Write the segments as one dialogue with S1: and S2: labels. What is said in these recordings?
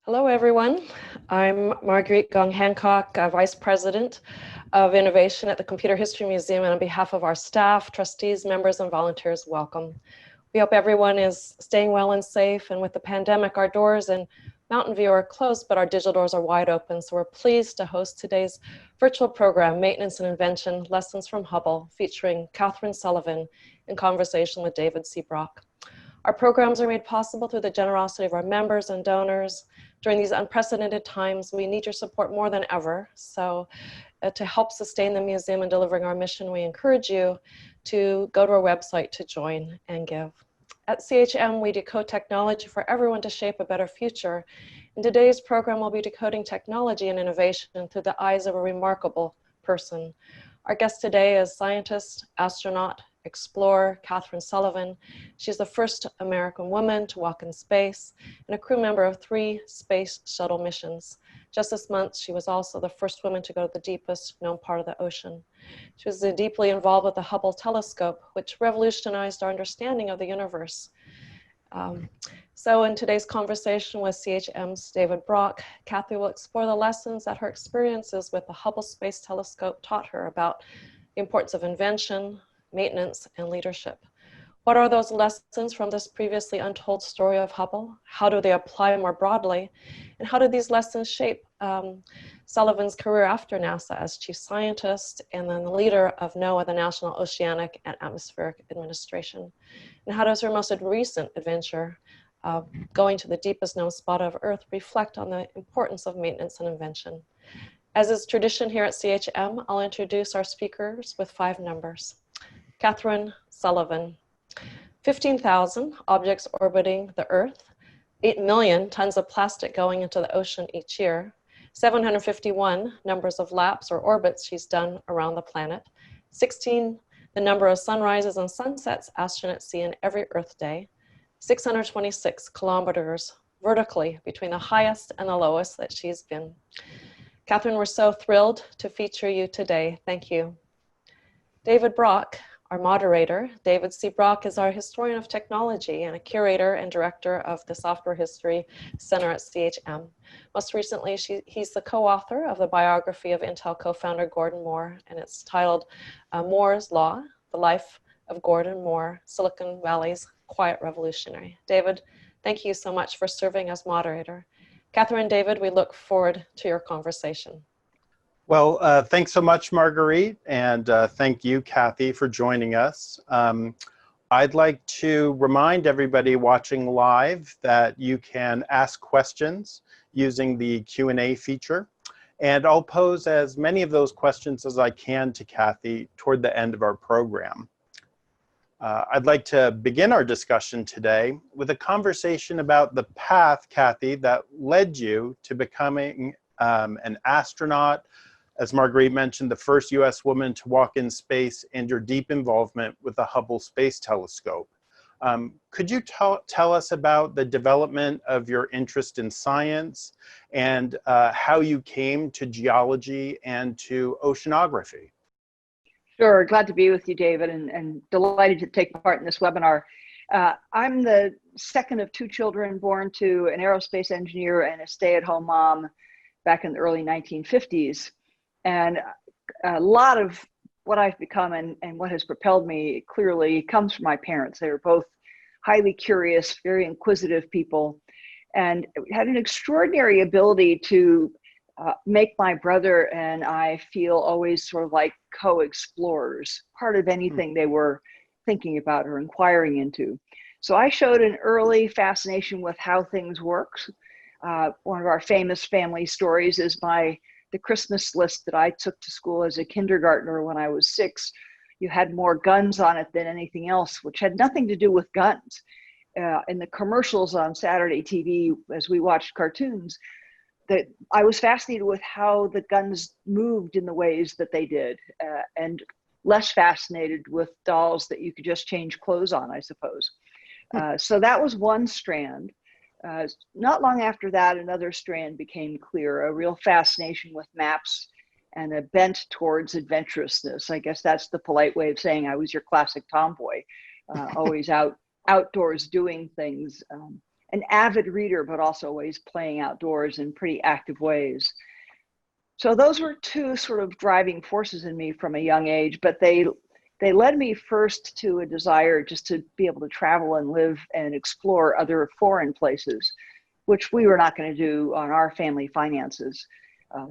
S1: Hello, everyone. I'm Marguerite Gong-Hancock, Vice President of Innovation at the Computer History Museum, and on behalf of our staff, trustees, members, and volunteers, welcome. We hope everyone is staying well and safe, and with the pandemic, our doors in Mountain View are closed, but our digital doors are wide open, so we're pleased to host today's virtual program, Maintenance and Invention, Lessons from Hubble, featuring Kathryn Sullivan in conversation with David C. Brock. Our programs are made possible through the generosity of our members and donors. During these unprecedented times, we need your support more than ever. So to help sustain the museum and delivering our mission, we encourage you to go to our website to join and give. At CHM, we decode technology for everyone to shape a better future. In today's program, we'll be decoding technology and innovation through the eyes of a remarkable person. Our guest today is scientist, astronaut, explorer Kathryn Sullivan. She's the first American woman to walk in space and a crew member of 3 Space Shuttle missions. Just this month, she was also the first woman to go to the deepest known part of the ocean. She was deeply involved with the Hubble Telescope, which revolutionized our understanding of the universe. So in today's conversation with CHM's David Brock, Kathy will explore the lessons that her experiences with the Hubble Space Telescope taught her about the importance of invention, maintenance, and leadership. What are those lessons from this previously untold story of Hubble? How do they apply more broadly? And how did these lessons shape Sullivan's career after NASA as chief scientist and then the leader of NOAA, the National Oceanic and Atmospheric Administration? And how does her most recent adventure, going to the deepest known spot of Earth, reflect on the importance of maintenance and invention? As is tradition here at CHM, I'll introduce our speakers with 5 numbers. Kathryn Sullivan, 15,000 objects orbiting the Earth, 8 million tons of plastic going into the ocean each year, 751 numbers of laps or orbits she's done around the planet, 16 the number of sunrises and sunsets astronauts see in every Earth day, 626 kilometers vertically between the highest and the lowest that she's been. Kathryn, we're so thrilled to feature you today. Thank you. David Brock, our moderator. David C. Brock is our historian of technology and a curator and director of the Software History Center at CHM. Most recently, he's the co-author of the biography of Intel co-founder Gordon Moore, and it's titled Moore's Law, The Life of Gordon Moore, Silicon Valley's Quiet Revolutionary. David, thank you so much for serving as moderator. Kathryn and David, we look forward to your conversation.
S2: Well, thanks so much, Marguerite, and thank you, Kathy, for joining us. I'd like to remind everybody watching live that you can ask questions using the Q&A feature, and I'll pose as many of those questions as I can to Kathy toward the end of our program. I'd like to begin our discussion today with a conversation about the path, Kathy, that led you to becoming an astronaut, as Marguerite mentioned, the first US woman to walk in space, and your deep involvement with the Hubble Space Telescope. Could you tell us about the development of your interest in science and how you came to geology and to oceanography?
S3: Sure, glad to be with you, David, and delighted to take part in this webinar. I'm the second of 2 children born to an aerospace engineer and a stay-at-home mom back in the early 1950s. And a lot of what I've become and what has propelled me clearly comes from my parents. They were both highly curious, very inquisitive people, and had an extraordinary ability to make my brother and I feel always sort of like co-explorers, part of anything they were thinking about or inquiring into. So I showed an early fascination with how things work. One of our famous family stories is the Christmas list that I took to school as a kindergartner when I was 6. You had more guns on it than anything else, which had nothing to do with guns. In the commercials on Saturday TV, as we watched cartoons, that I was fascinated with how the guns moved in the ways that they did, and less fascinated with dolls that you could just change clothes on, I suppose. So that was one strand. Not long after that, another strand became clear, a real fascination with maps and a bent towards adventurousness. I guess that's the polite way of saying I was your classic tomboy, always outdoors doing things. an avid reader, but also always playing outdoors in pretty active ways. So those were two sort of driving forces in me from a young age, but they led me first to a desire just to be able to travel and live and explore other foreign places, which we were not going to do on our family finances.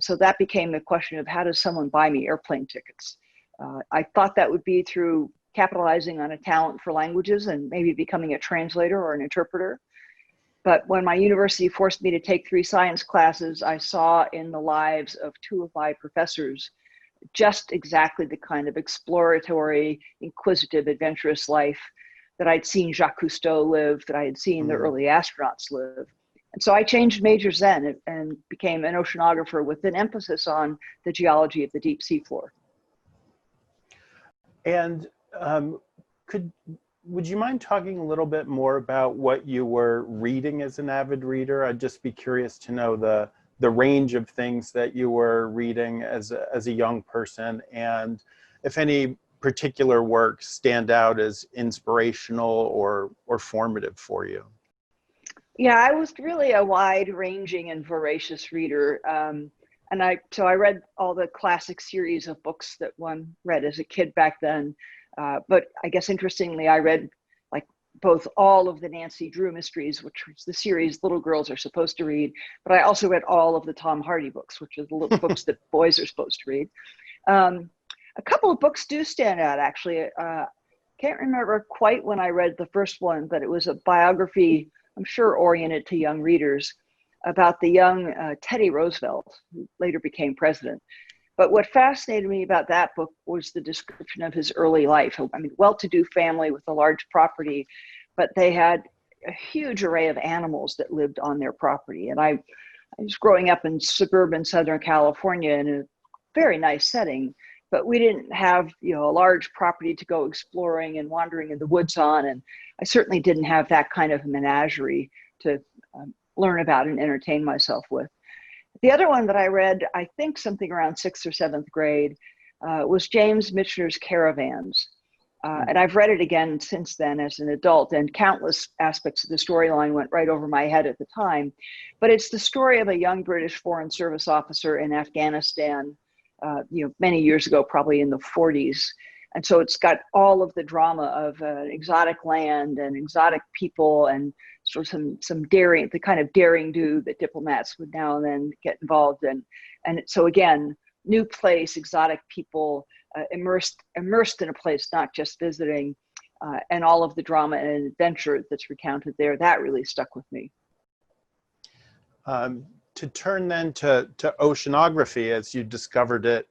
S3: So that became the question of, how does someone buy me airplane tickets? I thought that would be through capitalizing on a talent for languages and maybe becoming a translator or an interpreter. But when my university forced me to take 3 science classes, I saw in the lives of 2 of my professors just exactly the kind of exploratory, inquisitive, adventurous life that I'd seen Jacques Cousteau live, that I had seen the early astronauts live. And so I changed majors then and became an oceanographer with an emphasis on the geology of the deep sea floor.
S2: And would you mind talking a little bit more about what you were reading as an avid reader? I'd just be curious to know the range of things that you were reading as a young person, and if any particular works stand out as inspirational or formative for you.
S3: Yeah, I was really a wide-ranging and voracious reader. So I read all the classic series of books that one read as a kid back then. But I guess interestingly, I read like both all of the Nancy Drew mysteries, which was the series little girls are supposed to read, but I also read all of the Tom Hardy books, which are the little books that boys are supposed to read. A couple of books do stand out, actually. Can't remember quite when I read the first one, but it was a biography, I'm sure oriented to young readers, about the young Teddy Roosevelt, who later became president. But what fascinated me about that book was the description of his early life. I mean, well-to-do family with a large property, but they had a huge array of animals that lived on their property. And I was growing up in suburban Southern California in a very nice setting, but we didn't have, a large property to go exploring and wandering in the woods on. And I certainly didn't have that kind of menagerie to learn about and entertain myself with. The other one that I read, I think something around 6th or 7th grade, was James Michener's Caravans. And I've read it again since then as an adult, and countless aspects of the storyline went right over my head at the time. But it's the story of a young British Foreign Service officer in Afghanistan, many years ago, probably in the 40s. And so it's got all of the drama of exotic land and exotic people, and sort of some daring, the kind of daring do that diplomats would now and then get involved in. And so again, new place, exotic people, immersed in a place, not just visiting, and all of the drama and adventure that's recounted there. That really stuck with me.
S2: To turn then to oceanography, as you discovered it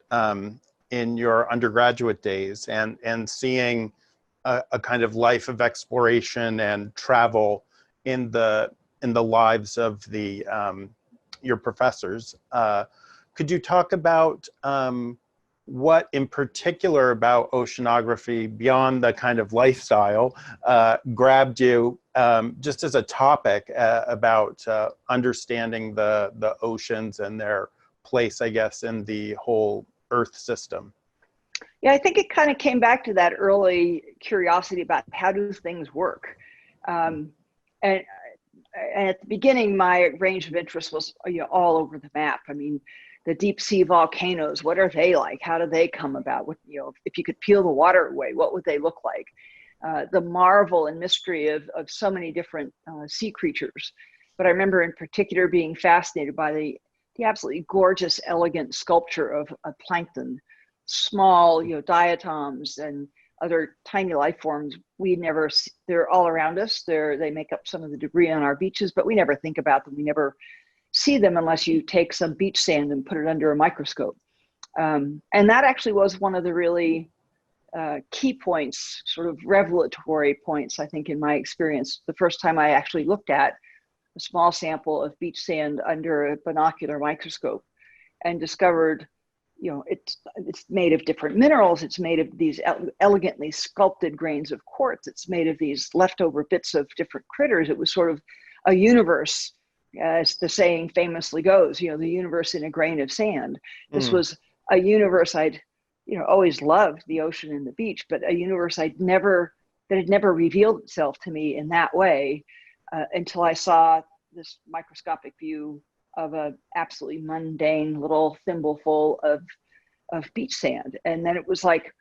S2: in your undergraduate days, and seeing a kind of life of exploration and travel in the lives of your professors. Could you talk about what in particular about oceanography, beyond the kind of lifestyle, grabbed you just as a topic about understanding the oceans and their place, I guess, in the whole Earth system?
S3: Yeah, I think it kind of came back to that early curiosity about how do things work. And at the beginning, my range of interest was all over the map. I mean, the deep sea volcanoes, what are they like? How do they come about? What, if you could peel the water away, what would they look like? The marvel and mystery of so many different sea creatures. But I remember in particular being fascinated by the absolutely gorgeous, elegant sculpture of plankton, small, diatoms and other tiny life forms they're all around us. They make up some of the debris on our beaches, but we never think about them. We never see them unless you take some beach sand and put it under a microscope. And that actually was one of the really key points, sort of revelatory points, I think, in my experience. The first time I actually looked at a small sample of beach sand under a binocular microscope and discovered, it's made of different minerals. It's made of these elegantly sculpted grains of quartz. It's made of these leftover bits of different critters. It was sort of a universe, as the saying famously goes, the universe in a grain of sand. This was a universe I'd, always loved, the ocean and the beach, but a universe that had never revealed itself to me in that way. until I saw this microscopic view of a absolutely mundane little thimbleful of beach sand. And then it was like,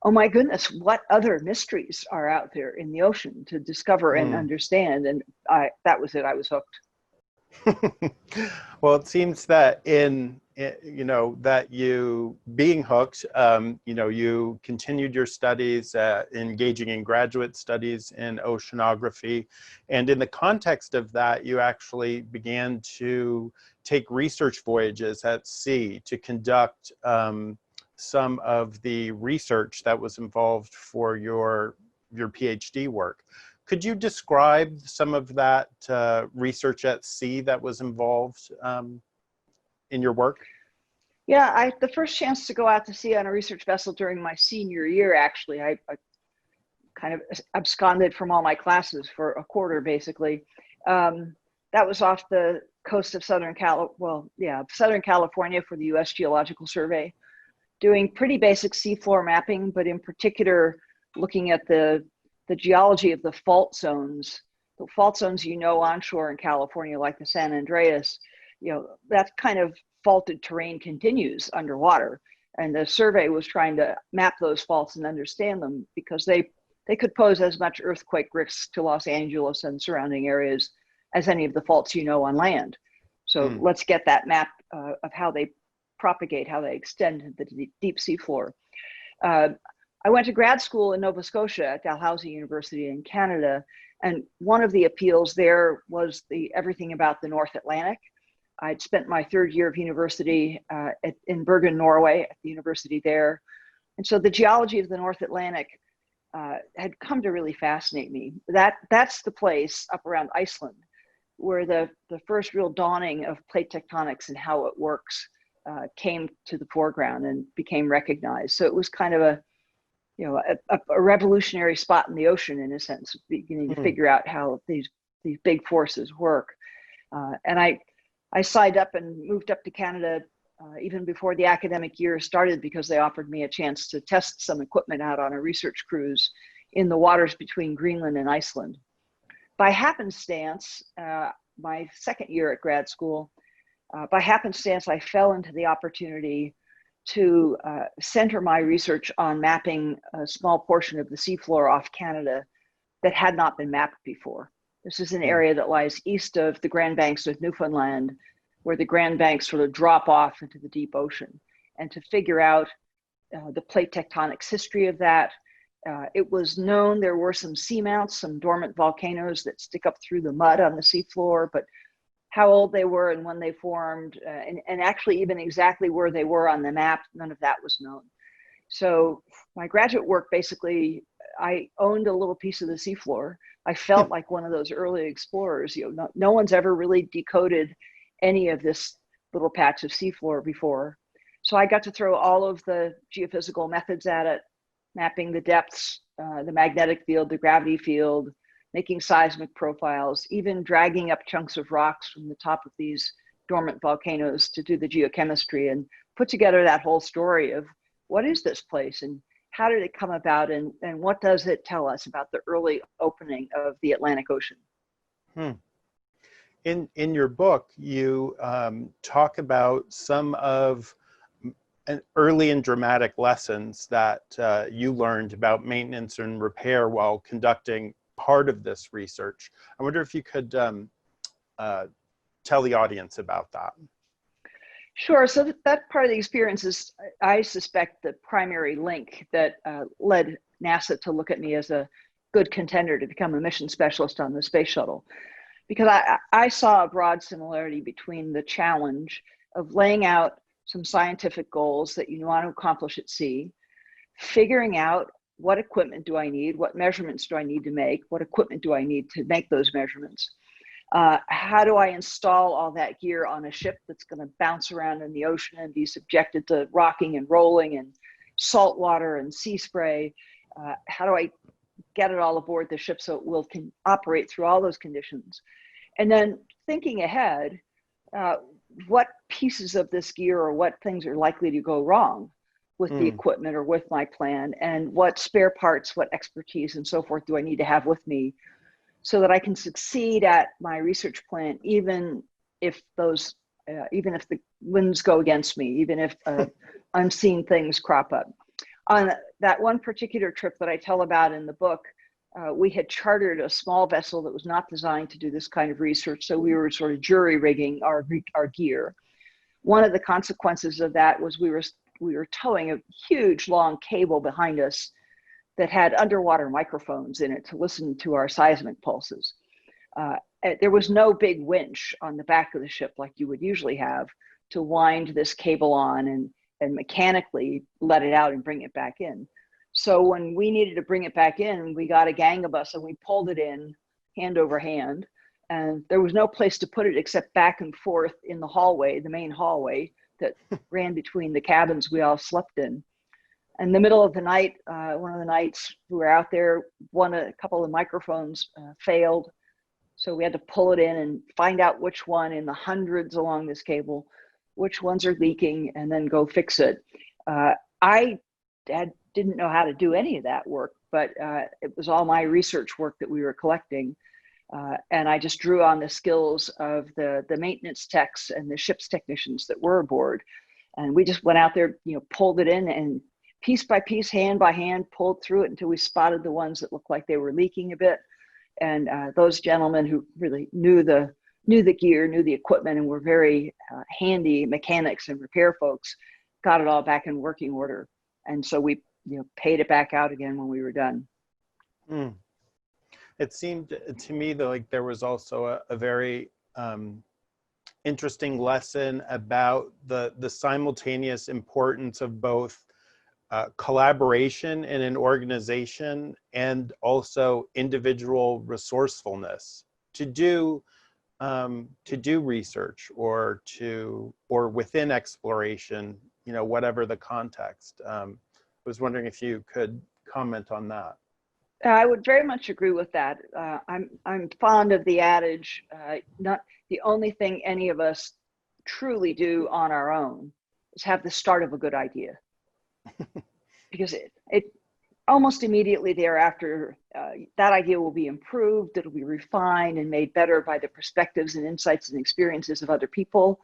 S3: oh my goodness, what other mysteries are out there in the ocean to discover and understand? And that was it, I was hooked.
S2: Well, it seems that you know, that you being hooked, you know, you continued your studies, engaging in graduate studies in oceanography. And in the context of that, you actually began to take research voyages at sea to conduct some of the research that was involved for your PhD work. Could you describe some of that research at sea that was involved in your work?
S3: Yeah, the first chance to go out to sea on a research vessel during my senior year, actually, I kind of absconded from all my classes for a quarter, basically. That was off the coast of Southern California for the U.S. Geological Survey, doing pretty basic seafloor mapping, but in particular, looking at the geology of the fault zones. The fault zones, you know, onshore in California, like the San Andreas, you know, that kind of faulted terrain continues underwater. And the survey was trying to map those faults and understand them, because they could pose as much earthquake risk to Los Angeles and surrounding areas as any of the faults you know on land. So let's get that map of how they propagate, how they extend to the deep sea floor. I went to grad school in Nova Scotia at Dalhousie University in Canada, and one of the appeals there was everything about the North Atlantic. I'd spent my third year of university in Bergen, Norway, at the university there. And so the geology of the North Atlantic had come to really fascinate me. That's the place up around Iceland where the first real dawning of plate tectonics and how it works came to the foreground and became recognized. So it was kind of a revolutionary spot in the ocean, in a sense, beginning to figure out how these big forces work. And I signed up and moved up to Canada even before the academic year started, because they offered me a chance to test some equipment out on a research cruise in the waters between Greenland and Iceland. By happenstance, my second year at grad school, by happenstance, I fell into the opportunity to center my research on mapping a small portion of the seafloor off Canada that had not been mapped before. This is an area that lies east of the Grand Banks of Newfoundland, where the Grand Banks sort of drop off into the deep ocean. And to figure out the plate tectonics history of that, it was known there were some seamounts, some dormant volcanoes that stick up through the mud on the seafloor, but how old they were and when they formed, and actually even exactly where they were on the map, none of that was known. So my graduate work, basically, I owned a little piece of the seafloor. I felt like one of those early explorers. You know, no one's ever really decoded any of this little patch of seafloor before. So I got to throw all of the geophysical methods at it, mapping the depths, the magnetic field, the gravity field, making seismic profiles, even dragging up chunks of rocks from the top of these dormant volcanoes to do the geochemistry, and put together that whole story of what is this place and how did it come about, and what does it tell us about the early opening of the Atlantic Ocean.
S2: In your book, you talk about some of early and dramatic lessons that you learned about maintenance and repair while conducting part of this research. I wonder if you could tell the audience about that.
S3: Sure. So that part of the experience is, I suspect, the primary link that led NASA to look at me as a good contender to become a mission specialist on the Space Shuttle. Because I saw a broad similarity between the challenge of laying out some scientific goals that you want to accomplish at sea, figuring out what equipment do I need, what measurements do I need to make, what equipment do I need to make those measurements, how do I install all that gear on a ship that's going to bounce around in the ocean and be subjected to rocking and rolling and salt water and sea spray, how do I get it all aboard the ship so it can operate through all those conditions. And then thinking ahead, what pieces of this gear or what things are likely to go wrong with the equipment or with my plan, and what spare parts, what expertise and so forth do I need to have with me so that I can succeed at my research plan, even if those, even if the winds go against me, even if unseen things crop up. On that one particular trip that I tell about in the book, we had chartered a small vessel that was not designed to do this kind of research, so we were sort of jury rigging our gear. One of the consequences of that was we were towing a huge long cable behind us that had underwater microphones in it to listen to our seismic pulses. There was no big winch on the back of the ship like you would usually have to wind this cable on and mechanically let it out and bring it back in. So when we needed to bring it back in, we got a gang of us and we pulled it in hand over hand. And there was no place to put it except back and forth in the hallway, the main hallway that ran between the cabins we all slept in. In the middle of the night, one of the nights we were out there, a couple of microphones failed. So we had to pull it in and find out which one in the hundreds along this cable, which ones are leaking, and then go fix it. I didn't know how to do any of that work, but it was all my research work that we were collecting. And I just drew on the skills of the maintenance techs and the ship's technicians that were aboard. And we just went out there, pulled it in and piece by piece, hand by hand, pulled through it until we spotted the ones that looked like they were leaking a bit. And those gentlemen who really knew the gear, knew the equipment, and were very handy mechanics and repair folks, got it all back in working order. And so we paid it back out again when we were done.
S2: Mm. It seemed to me that like there was also a very interesting lesson about the simultaneous importance of both collaboration in an organization and also individual resourcefulness to do research or within exploration, whatever the context. I was wondering if you could comment on that.
S3: I would very much agree with that. I'm fond of the adage, not the only thing any of us truly do on our own is have the start of a good idea. Because it almost immediately thereafter, that idea will be improved, it'll be refined and made better by the perspectives and insights and experiences of other people.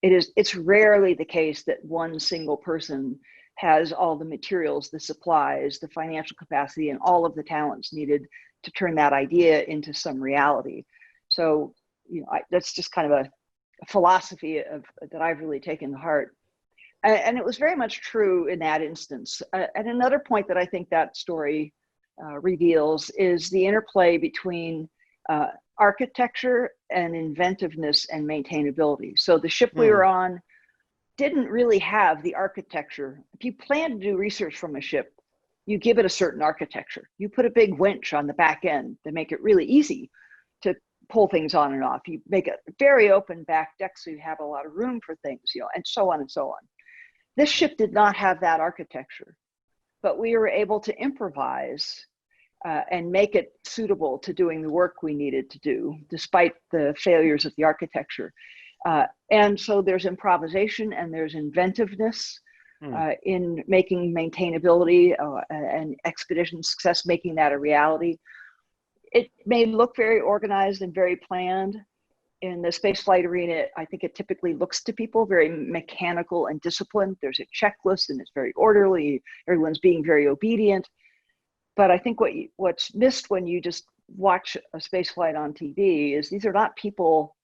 S3: It's rarely the case that one single person has all the materials, the supplies, the financial capacity, and all of the talents needed to turn that idea into some reality. So, that's just kind of a philosophy that I've really taken to heart. And it was very much true in that instance. And another point that I think that story reveals is the interplay between architecture and inventiveness and maintainability. So the ship we were on didn't really have the architecture. If you plan to do research from a ship, you give it a certain architecture. You put a big winch on the back end to make it really easy to pull things on and off. You make a very open back deck so you have a lot of room for things, and so on and so on. This ship did not have that architecture, but we were able to improvise and make it suitable to doing the work we needed to do, despite the failures of the architecture. And so there's improvisation and there's inventiveness in making maintainability and expedition success, making that a reality. It may look very organized and very planned. In the spaceflight arena, I think it typically looks to people very mechanical and disciplined. There's a checklist and it's very orderly. Everyone's being very obedient. But I think what's missed when you just watch a spaceflight on TV is these are not people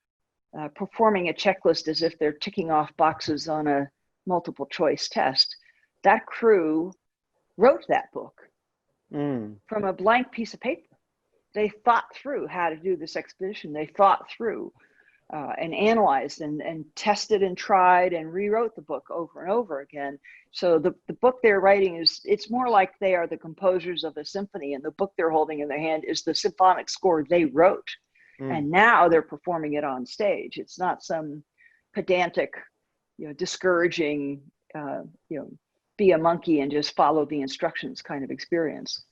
S3: performing a checklist as if they're ticking off boxes on a multiple choice test. That crew wrote that book from a blank piece of paper. They thought through how to do this expedition. They thought through and analyzed and tested and tried and rewrote the book over and over again. So the book they're writing it's more like they are the composers of a symphony, and the book they're holding in their hand is the symphonic score they wrote. And now they're performing it on stage. It's not some pedantic, discouraging, be a monkey and just follow the instructions kind of experience.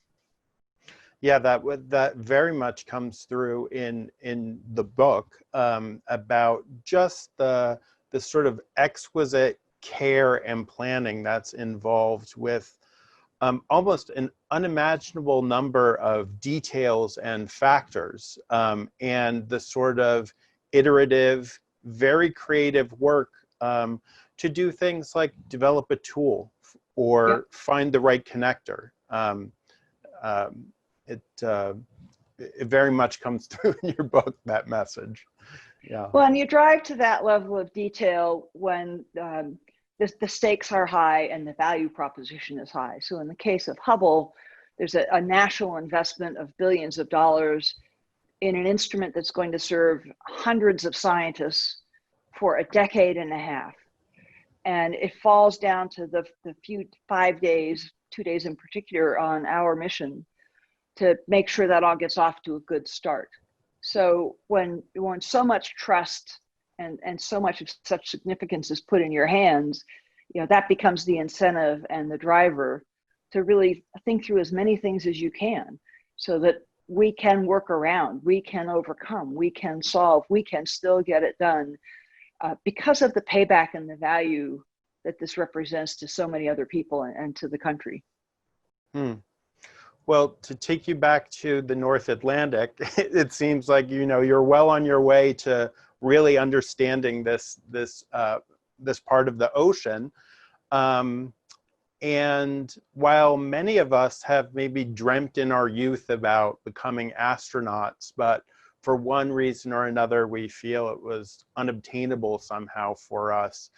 S2: Yeah, that very much comes through in the book about just the sort of exquisite care and planning that's involved with almost an unimaginable number of details and factors, and the sort of iterative, very creative work to do things like develop a tool or find the right connector. It very much comes through in your book, that message. Yeah.
S3: Well, and you drive to that level of detail when the stakes are high and the value proposition is high. So in the case of Hubble, there's a national investment of billions of dollars in an instrument that's going to serve hundreds of scientists for a decade and a half. And it falls down to the few 5 days, 2 days in particular on our mission to make sure that all gets off to a good start. So when so much trust and so much of such significance is put in your hands, you know, that becomes the incentive and the driver to really think through as many things as you can so that we can work around, we can overcome, we can solve, we can still get it done because of the payback and the value that this represents to so many other people and to the country.
S2: Well, to take you back to the North Atlantic, it seems like, you know, you're well on your way to really understanding this part of the ocean. And while many of us have maybe dreamt in our youth about becoming astronauts, but for one reason or another, we feel it was unobtainable somehow for us,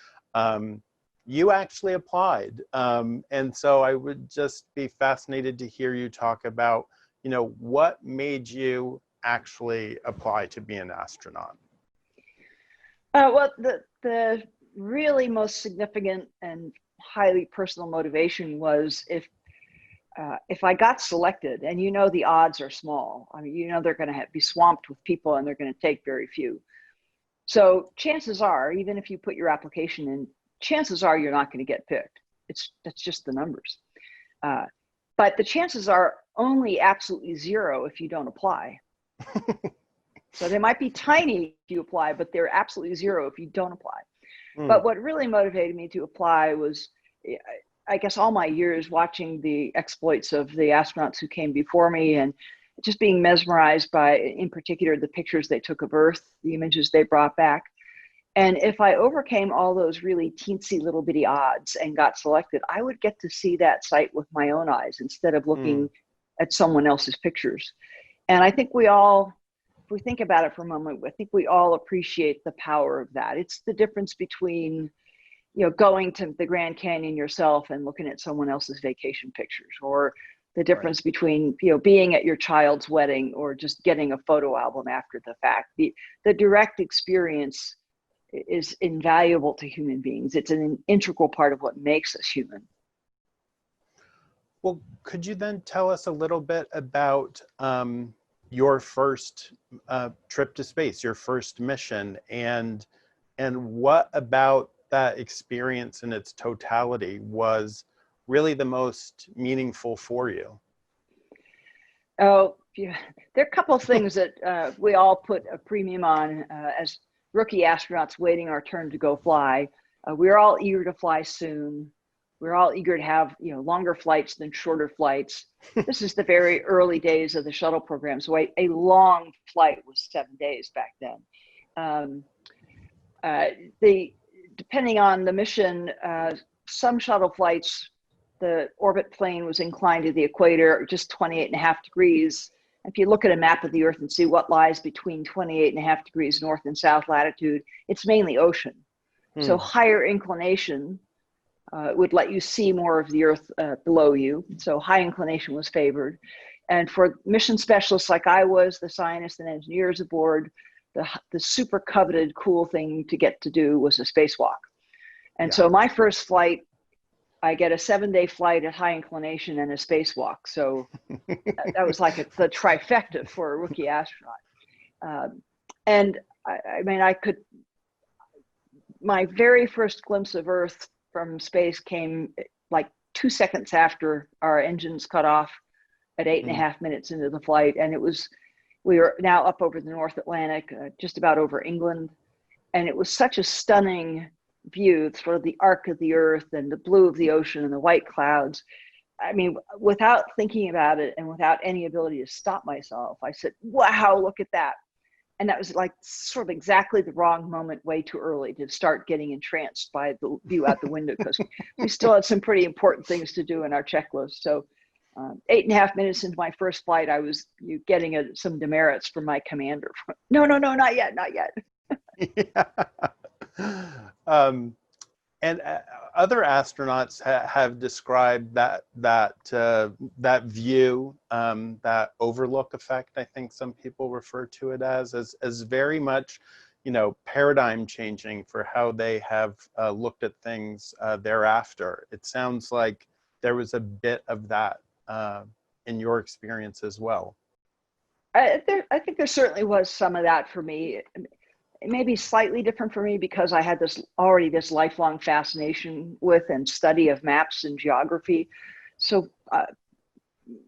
S2: you actually applied. And so I would just be fascinated to hear you talk about, you know, what made you actually apply to be an astronaut?
S3: Well, the really most significant and highly personal motivation was if I got selected, and you know the odds are small. I mean, you know they're going to be swamped with people and they're going to take very few. So chances are, even if you put your application in, chances are you're not going to get picked. That's just the numbers. But the chances are only absolutely zero if you don't apply. So they might be tiny if you apply, but they're absolutely zero if you don't apply. But what really motivated me to apply was, I guess, all my years watching the exploits of the astronauts who came before me and just being mesmerized by, in particular, the pictures they took of Earth, the images they brought back. And if I overcame all those really teensy little bitty odds and got selected, I would get to see that site with my own eyes instead of looking at someone else's pictures. And I think we all, if we think about it for a moment, I think we all appreciate the power of that. It's the difference between, you know, going to the Grand Canyon yourself and looking at someone else's vacation pictures, or the difference between, you know, being at your child's wedding or just getting a photo album after the fact. The direct experience is invaluable to human beings. It's an integral part of what makes us human.
S2: Well, could you then tell us a little bit about your first trip to space, your first mission, and what about that experience in its totality was really the most meaningful for you?
S3: Oh, yeah. There are a couple of things that we all put a premium on as rookie astronauts waiting our turn to go fly. We're all eager to fly soon. We're all eager to have, you know, longer flights than shorter flights. This is the very early days of the shuttle program. So a long flight was 7 days back then. Depending on the mission, some shuttle flights, the orbit plane was inclined to the equator, just 28.5 degrees. If you look at a map of the Earth and see what lies between 28.5 degrees north and south latitude, it's mainly ocean. So higher inclination would let you see more of the Earth below you. So high inclination was favored. And for mission specialists like I was, the scientists and engineers aboard, the super coveted cool thing to get to do was a spacewalk. And so my first flight, I get a 7-day flight at high inclination and a spacewalk. So that was like the trifecta for a rookie astronaut. And I mean, my very first glimpse of Earth from space came like 2 seconds after our engines cut off at 8.5 minutes into the flight. And we were now up over the North Atlantic, just about over England. And it was such a stunning view, sort of the arc of the Earth and the blue of the ocean and the white clouds. I mean, without thinking about it and without any ability to stop myself, I said, wow, look at that. And that was like sort of exactly the wrong moment, way too early to start getting entranced by the view out the window, because we still had some pretty important things to do in our checklist. So 8.5 minutes into my first flight, I was getting some demerits from my commander. No, not yet, not yet.
S2: Yeah. And other astronauts have described that view, that overlook effect, I think some people refer to it as very much, paradigm changing for how they have looked at things thereafter. It sounds like there was a bit of that in your experience as well.
S3: I think there certainly was some of that for me. It may be slightly different for me because I had this lifelong fascination with and study of maps and geography. So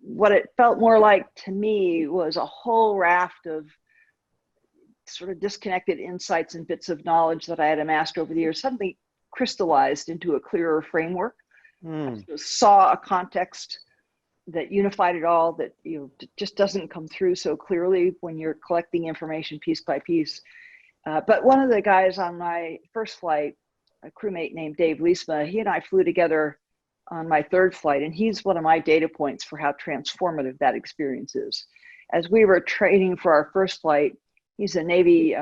S3: what it felt more like to me was a whole raft of sort of disconnected insights and bits of knowledge that I had amassed over the years suddenly crystallized into a clearer framework. I saw a context that unified it all, that just doesn't come through so clearly when you're collecting information piece by piece. But one of the guys on my first flight, a crewmate named Dave Liesma, he and I flew together on my third flight, and he's one of my data points for how transformative that experience is. As we were training for our first flight, he's a Navy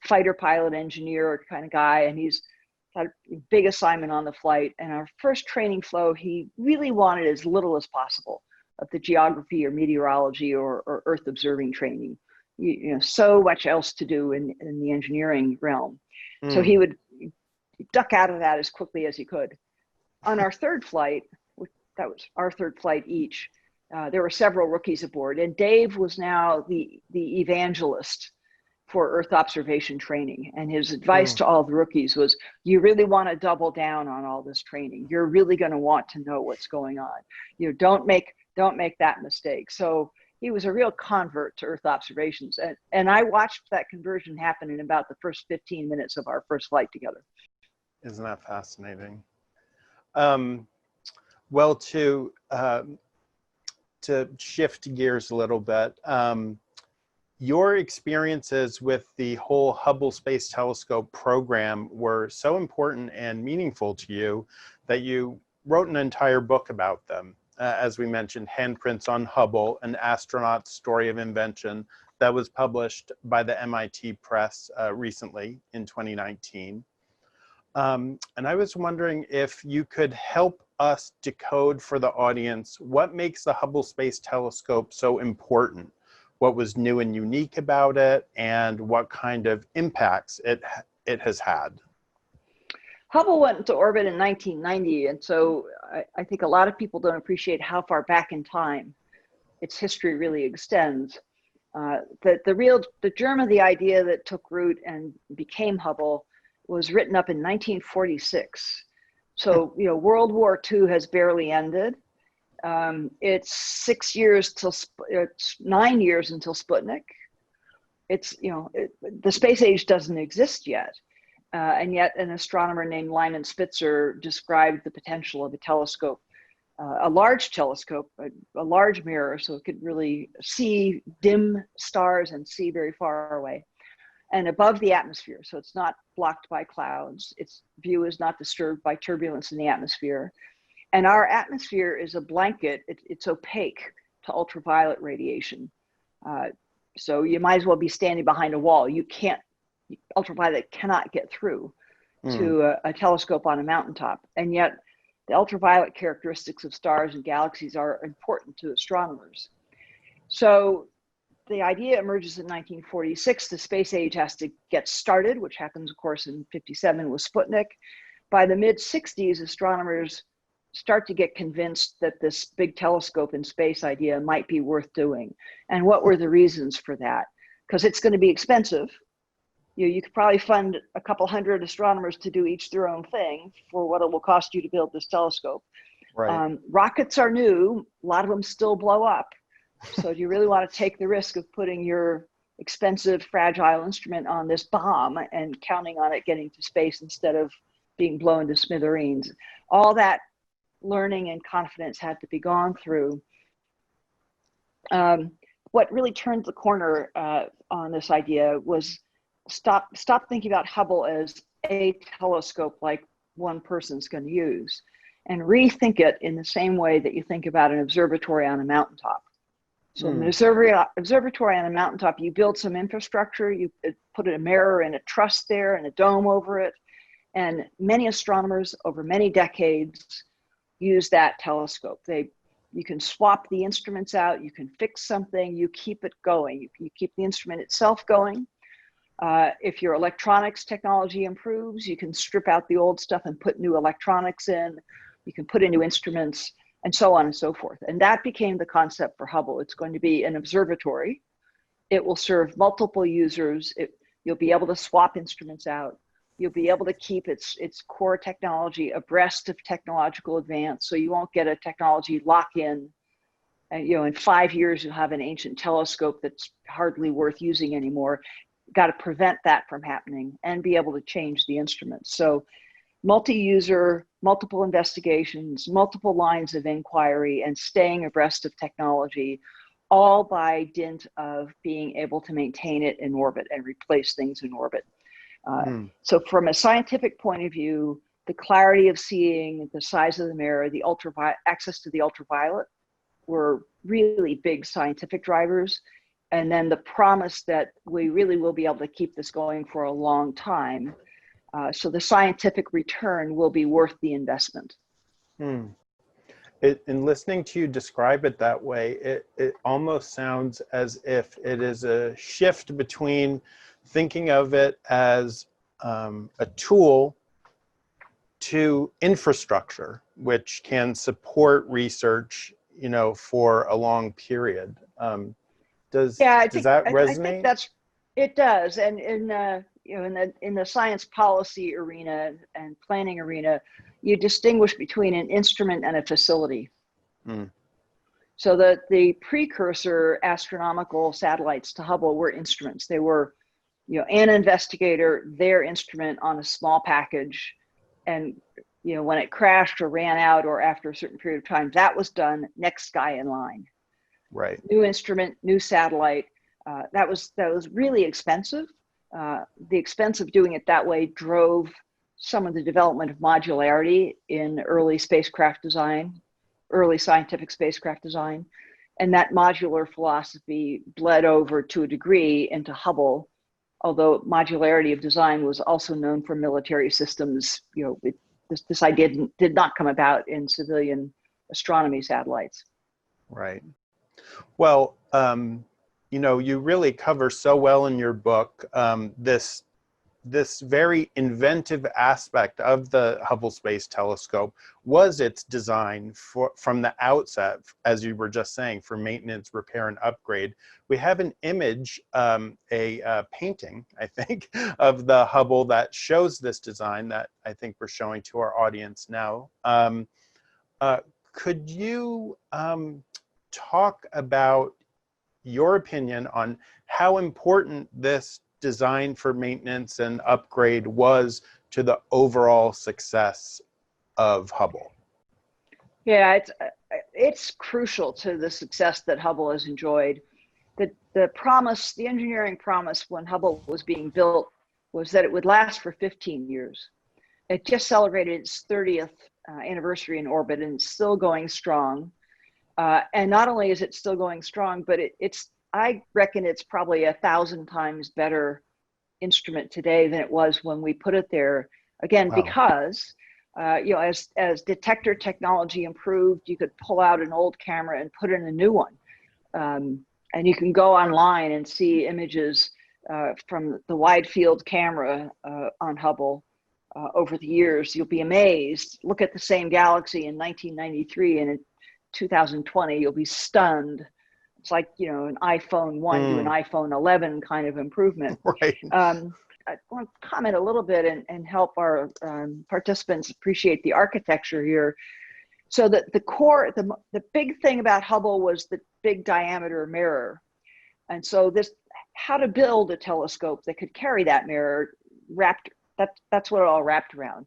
S3: fighter pilot engineer kind of guy, and he's had a big assignment on the flight. And our first training flow, he really wanted as little as possible of the geography or meteorology or Earth observing training. So much else to do in the engineering realm. So he would duck out of that as quickly as he could. On our third flight, that was our third flight each, there were several rookies aboard, and Dave was now the evangelist for Earth observation training. And his advice to all the rookies was, you really want to double down on all this training. You're really going to want to know what's going on. Don't make that mistake. So he was a real convert to Earth observations. And I watched that conversion happen in about the first 15 minutes of our first flight together.
S2: Isn't that fascinating? Well, to shift gears a little bit, your experiences with the whole Hubble Space Telescope program were so important and meaningful to you that you wrote an entire book about them. As we mentioned, Handprints on Hubble, an Astronaut's Story of Invention, that was published by the MIT Press recently in 2019. And I was wondering if you could help us decode for the audience what makes the Hubble Space Telescope so important, what was new and unique about it, and what kind of impacts it has had.
S3: Hubble went into orbit in 1990, and so I think a lot of people don't appreciate how far back in time its history really extends. The germ of the idea that took root and became Hubble was written up in 1946. So, World War II has barely ended. It's 9 years until Sputnik. The space age doesn't exist yet. And yet an astronomer named Lyman Spitzer described the potential of a telescope, a large telescope, a large mirror, so it could really see dim stars and see very far away, and above the atmosphere. So it's not blocked by clouds. Its view is not disturbed by turbulence in the atmosphere. And our atmosphere is a blanket. It's opaque to ultraviolet radiation. So you might as well be standing behind a wall. Ultraviolet cannot get through to a telescope on a mountaintop. And yet the ultraviolet characteristics of stars and galaxies are important to astronomers. So the idea emerges in 1946. The space age has to get started, which happens, of course, in 57 with Sputnik. By the mid-60s, astronomers start to get convinced that this big telescope in space idea might be worth doing. And what were the reasons for that? Because it's going to be expensive. You could probably fund a couple hundred astronomers to do each their own thing for what it will cost you to build this telescope.
S2: Right.
S3: Rockets are new. A lot of them still blow up. So do you really want to take the risk of putting your expensive, fragile instrument on this bomb and counting on it getting to space instead of being blown to smithereens? All that learning and confidence had to be gone through. What really turned the corner on this idea was stop thinking about Hubble as a telescope like one person's going to use, and rethink it in the same way that you think about an observatory on a mountaintop. So an observatory on a mountaintop, you build some infrastructure, you put a mirror and a truss there and a dome over it, and many astronomers over many decades use that telescope. You can swap the instruments out, you can fix something, you keep it going. You keep the instrument itself going. If your electronics technology improves, you can strip out the old stuff and put new electronics in. You can put in new instruments, and so on and so forth. And that became the concept for Hubble. It's going to be an observatory. It will serve multiple users. You'll be able to swap instruments out. You'll be able to keep its core technology abreast of technological advance, so you won't get a technology lock-in. And in 5 years, you'll have an ancient telescope that's hardly worth using anymore. Got to prevent that from happening and be able to change the instruments. So multi-user, multiple investigations, multiple lines of inquiry, and staying abreast of technology, all by dint of being able to maintain it in orbit and replace things in orbit. So from a scientific point of view, the clarity of seeing, the size of the mirror, the access to the ultraviolet were really big scientific drivers. And then the promise that we really will be able to keep this going for a long time. So the scientific return will be worth the investment.
S2: In listening to you describe it that way, it almost sounds as if it is a shift between thinking of it as a tool to infrastructure, which can support research, for a long period. Does that resonate?
S3: I think it does. And in the science policy arena and planning arena, you distinguish between an instrument and a facility. So the precursor astronomical satellites to Hubble were instruments. They were, an investigator, their instrument on a small package, and when it crashed or ran out or after a certain period of time, that was done. Next guy in line.
S2: Right.
S3: New instrument, new satellite. That was really expensive. The expense of doing it that way drove some of the development of modularity in early spacecraft design, early scientific spacecraft design. And that modular philosophy bled over to a degree into Hubble, although modularity of design was also known for military systems. This idea did not come about in civilian astronomy satellites.
S2: Right. Well, you really cover so well in your book this very inventive aspect of the Hubble Space Telescope was its design from the outset, as you were just saying, for maintenance, repair, and upgrade. We have an image, a painting, I think, of the Hubble that shows this design that I think we're showing to our audience now. Could you talk about your opinion on how important this design for maintenance and upgrade was to the overall success of Hubble?
S3: Yeah, it's crucial to the success that Hubble has enjoyed. The promise, the engineering promise when Hubble was being built was that it would last for 15 years. It just celebrated its 30th anniversary in orbit, and it's still going strong. And not only is it still going strong, but I reckon it's probably 1,000 times better instrument today than it was when we put it there. Again, wow. Because as detector technology improved, you could pull out an old camera and put in a new one, and you can go online and see images from the wide field camera on Hubble over the years. You'll be amazed. Look at the same galaxy in 1993 and in 2020, you'll be stunned. It's like, an iPhone 1 to an iPhone 11 kind of improvement.
S2: Right.
S3: I want to comment a little bit and help our participants appreciate the architecture here. So that the big thing about Hubble was the big diameter mirror. And so how to build a telescope that could carry that mirror that's what it all wrapped around.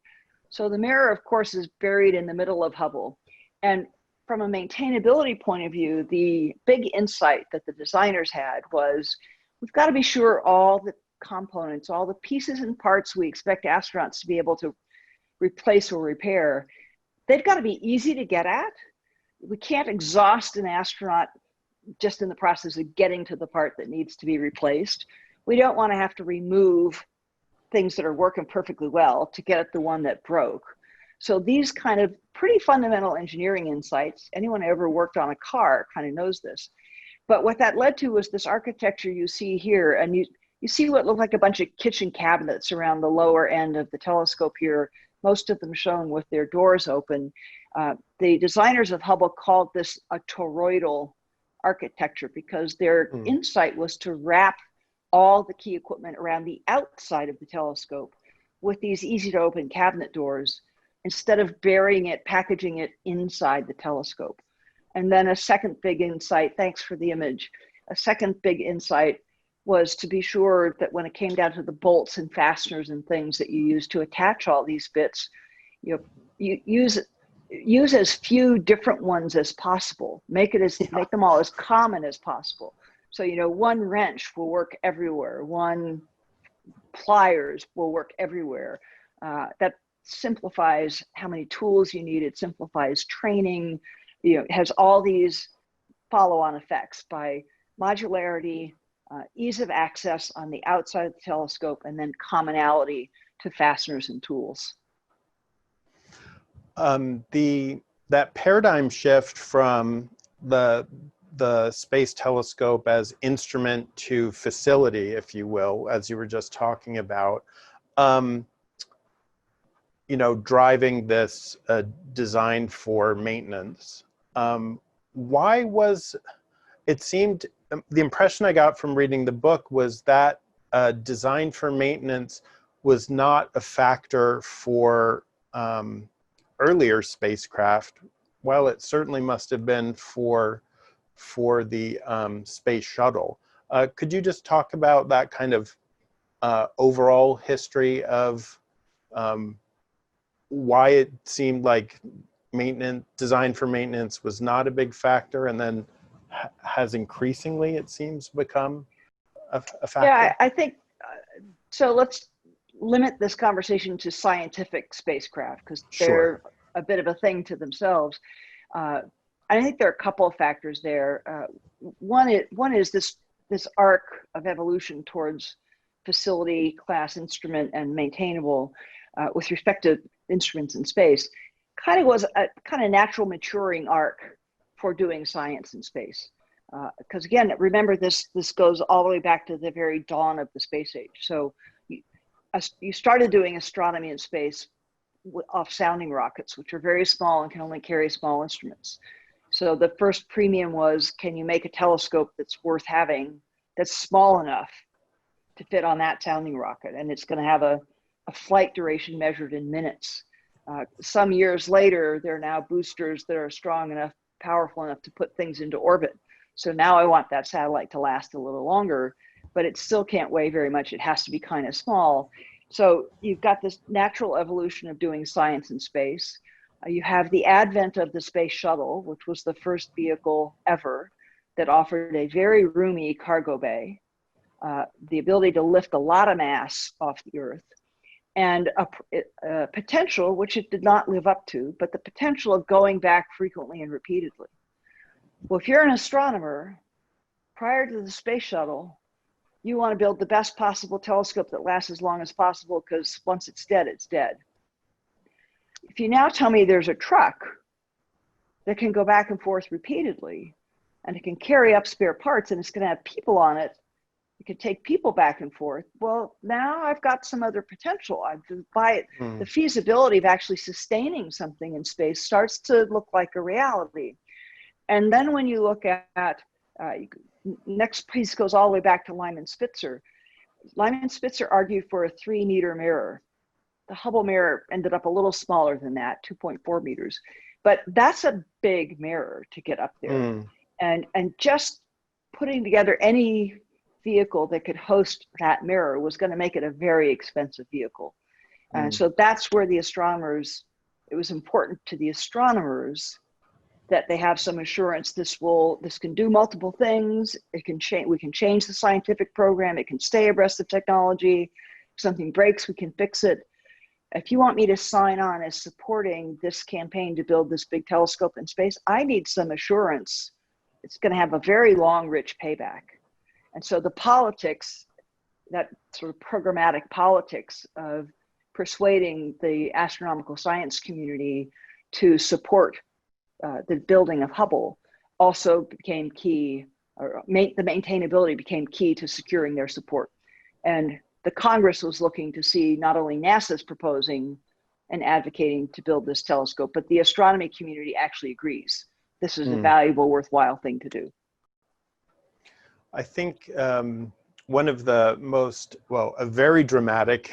S3: So the mirror, of course, is buried in the middle of Hubble. And from a maintainability point of view, the big insight that the designers had was, we've got to be sure all the components, all the pieces and parts we expect astronauts to be able to replace or repair, they've got to be easy to get at. We can't exhaust an astronaut just in the process of getting to the part that needs to be replaced. We don't want to have to remove things that are working perfectly well to get at the one that broke. So these kind of pretty fundamental engineering insights, anyone who ever worked on a car kind of knows this. But what that led to was this architecture you see here, and you see what look like a bunch of kitchen cabinets around the lower end of the telescope here, most of them shown with their doors open. The designers of Hubble called this a toroidal architecture because their insight was to wrap all the key equipment around the outside of the telescope with these easy to open cabinet doors, instead of burying it, packaging it inside the telescope. And then a second big insight, thanks for the image, a second big insight was to be sure that when it came down to the bolts and fasteners and things that you use to attach all these bits, you use as few different ones as possible. Make them all as common as possible. So, one wrench will work everywhere. One pliers will work everywhere. That simplifies how many tools you need. It simplifies training. It has all these follow-on effects by modularity, ease of access on the outside of the telescope, and then commonality to fasteners and tools.
S2: That paradigm shift from the Space Telescope as instrument to facility, if you will, as you were just talking about, driving this design for maintenance. Why was it seemed, the impression I got from reading the book was that design for maintenance was not a factor for earlier spacecraft. Well, it certainly must have been for the Space Shuttle. Could you just talk about that kind of overall history of why it seemed like design for maintenance was not a big factor, and then has increasingly, it seems, become a factor?
S3: Yeah, I think, so let's limit this conversation to scientific spacecraft, because they're a bit of a thing to themselves. I think there are a couple of factors there. One is this arc of evolution towards facility, class instrument, and maintainable with respect to instruments in space. Kind of was a kind of natural maturing arc for doing science in space. Because again, remember this goes all the way back to the very dawn of the space age. So you started doing astronomy in space off sounding rockets, which are very small and can only carry small instruments. So the first premium was, can you make a telescope that's worth having, that's small enough to fit on that sounding rocket? And it's going to have a flight duration measured in minutes. Some years later, there are now boosters that are strong enough, powerful enough to put things into orbit. So now I want that satellite to last a little longer, but it still can't weigh very much. It has to be kind of small. So you've got this natural evolution of doing science in space. You have the advent of the Space Shuttle, which was the first vehicle ever that offered a very roomy cargo bay, the ability to lift a lot of mass off the Earth, and a potential, which it did not live up to, but the potential of going back frequently and repeatedly. Well, if you're an astronomer, prior to the Space Shuttle, you want to build the best possible telescope that lasts as long as possible, because once it's dead, it's dead. If you now tell me there's a truck that can go back and forth repeatedly, and it can carry up spare parts, and it's going to have people on it, it can take people back and forth, well, now I've got some other potential. The feasibility of actually sustaining something in space starts to look like a reality. And then when you look at, next piece goes all the way back to Lyman Spitzer. Lyman Spitzer argued for a 3-meter mirror. The Hubble mirror ended up a little smaller than that, 2.4 meters. But that's a big mirror to get up there. And just putting together any vehicle that could host that mirror was going to make it a very expensive vehicle. And so that's where the astronomers, it was important to the astronomers that they have some assurance this can do multiple things. It can change. We can change the scientific program. It can stay abreast of technology. If something breaks, we can fix it. If you want me to sign on as supporting this campaign to build this big telescope in space, I need some assurance it's going to have a very long, rich payback. And so the politics, that sort of programmatic politics of persuading the astronomical science community to support the building of Hubble also became key, or the maintainability became key to securing their support. And the Congress was looking to see not only NASA's proposing and advocating to build this telescope, but the astronomy community actually agrees this is a valuable, worthwhile thing to do.
S2: I think one of the most, well, a very dramatic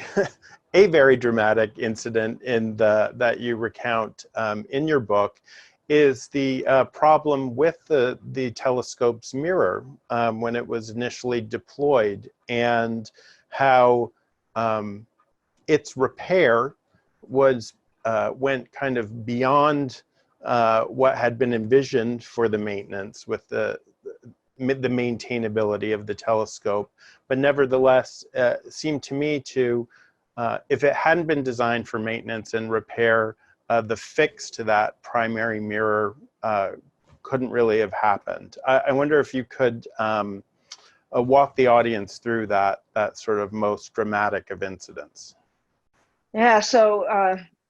S2: incident in that you recount in your book is the problem with the telescope's mirror when it was initially deployed, and how its repair went kind of beyond what had been envisioned for the maintenance with the maintainability of the telescope, but nevertheless seemed to me to, if it hadn't been designed for maintenance and repair, the fix to that primary mirror couldn't really have happened. I wonder if you could walk the audience through that sort of most dramatic of incidents.
S3: Yeah, so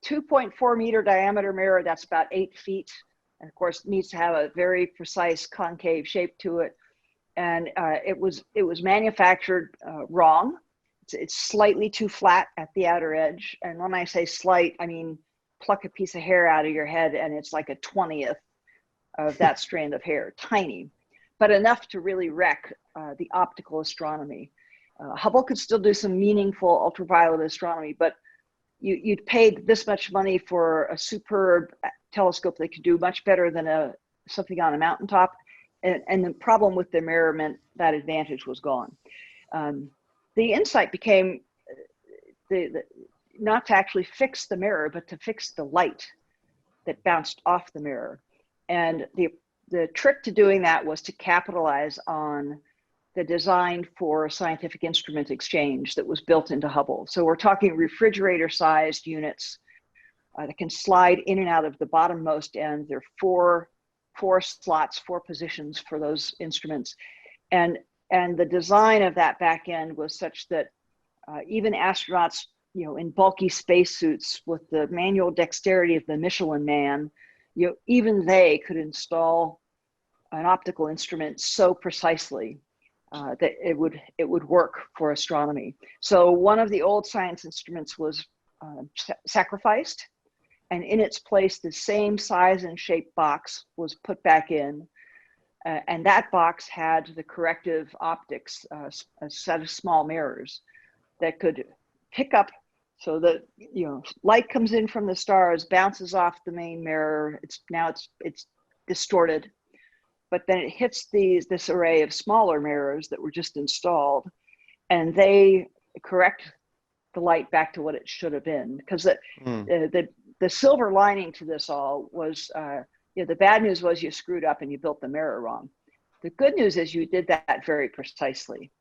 S3: 2.4 meter diameter mirror, that's about 8 feet. And of course, it needs to have a very precise concave shape to it. And it was manufactured wrong. It's slightly too flat at the outer edge. And when I say slight, I mean, pluck a piece of hair out of your head and it's like a 20th of that strand of hair, tiny, but enough to really wreck the optical astronomy. Hubble could still do some meaningful ultraviolet astronomy, but you'd paid this much money for a superb telescope that could do much better than something on a mountaintop. And the problem with the mirror meant that advantage was gone. The insight became not to actually fix the mirror, but to fix the light that bounced off the mirror. And the trick to doing that was to capitalize on the design for scientific instrument exchange that was built into Hubble. So we're talking refrigerator-sized units that can slide in and out of the bottommost end. There are four slots, 4 positions for those instruments. And the design of that back end was such that even astronauts, in bulky spacesuits with the manual dexterity of the Michelin Man, even they could install an optical instrument so precisely that it would work for astronomy. So one of the old science instruments was sacrificed, and in its place, the same size and shape box was put back in. And that box had the corrective optics, a set of small mirrors that could pick up, so that light comes in from the stars, bounces off the main mirror. It's distorted, but then it hits this array of smaller mirrors that were just installed, and they correct the light back to what it should have been. Because the silver lining to this all was, the bad news was you screwed up and you built the mirror wrong. The good news is you did that very precisely.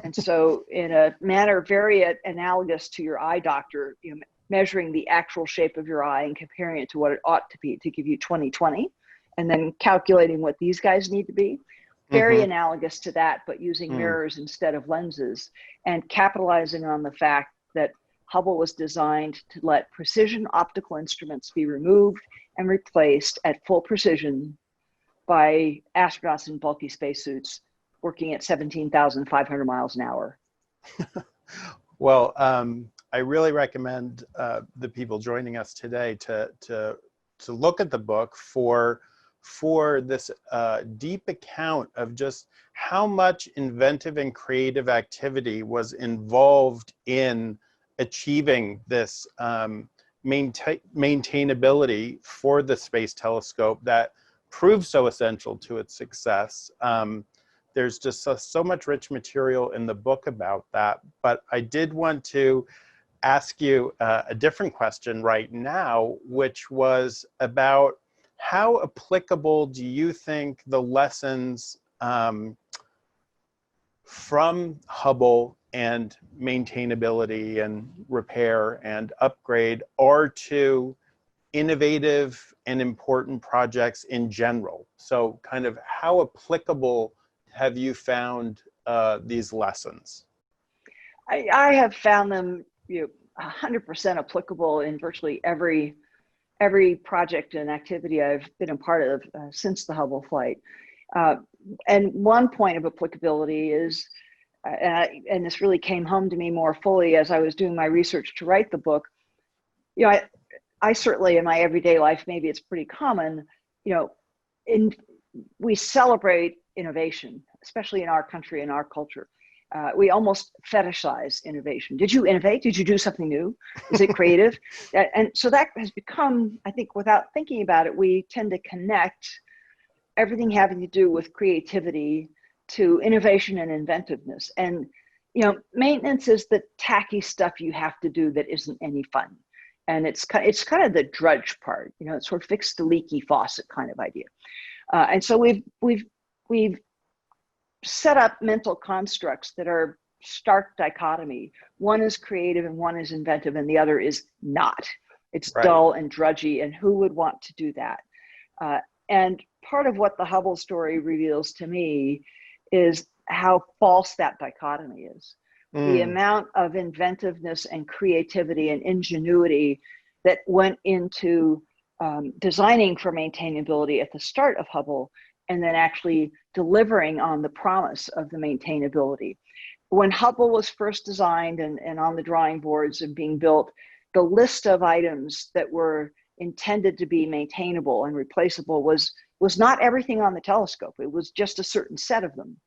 S3: And so in a manner very analogous to your eye doctor, measuring the actual shape of your eye and comparing it to what it ought to be to give you 20/20, and then calculating what these guys need to be. Very analogous to that, but using mirrors instead of lenses, and capitalizing on the fact that Hubble was designed to let precision optical instruments be removed and replaced at full precision by astronauts in bulky spacesuits working at 17,500 miles an hour.
S2: Well, I really recommend the people joining us today to look at the book for this deep account of just how much inventive and creative activity was involved in achieving this maintainability for the Space Telescope that proved so essential to its success. There's just so much rich material in the book about that, but I did want to ask you a different question right now, which was about how applicable do you think the lessons from Hubble and maintainability and repair and upgrade are to innovative and important projects in general? So kind of how applicable have you found these lessons?
S3: I have found them 100% applicable in virtually every project and activity I've been a part of since the Hubble flight. And one point of applicability is, and this really came home to me more fully as I was doing my research to write the book, I certainly in my everyday life, maybe it's pretty common, we celebrate innovation, especially in our country and our culture. We almost fetishize innovation. Did you innovate? Did you do something new? Is it creative? And so that has become, I think, without thinking about it, we tend to connect everything having to do with creativity to innovation and inventiveness. And, maintenance is the tacky stuff you have to do that isn't any fun. And it's kind of the drudge part, it's sort of fix the leaky faucet kind of idea. And so we've set up mental constructs that are stark dichotomy. One is creative and one is inventive and the other is not. It's right. Dull and drudgy, and who would want to do that? And part of what the Hubble story reveals to me is how false that dichotomy is. The amount of inventiveness and creativity and ingenuity that went into designing for maintainability at the start of Hubble, and then actually delivering on the promise of the maintainability. When Hubble was first designed and on the drawing boards and being built, the list of items that were intended to be maintainable and replaceable was not everything on the telescope. It was just a certain set of them.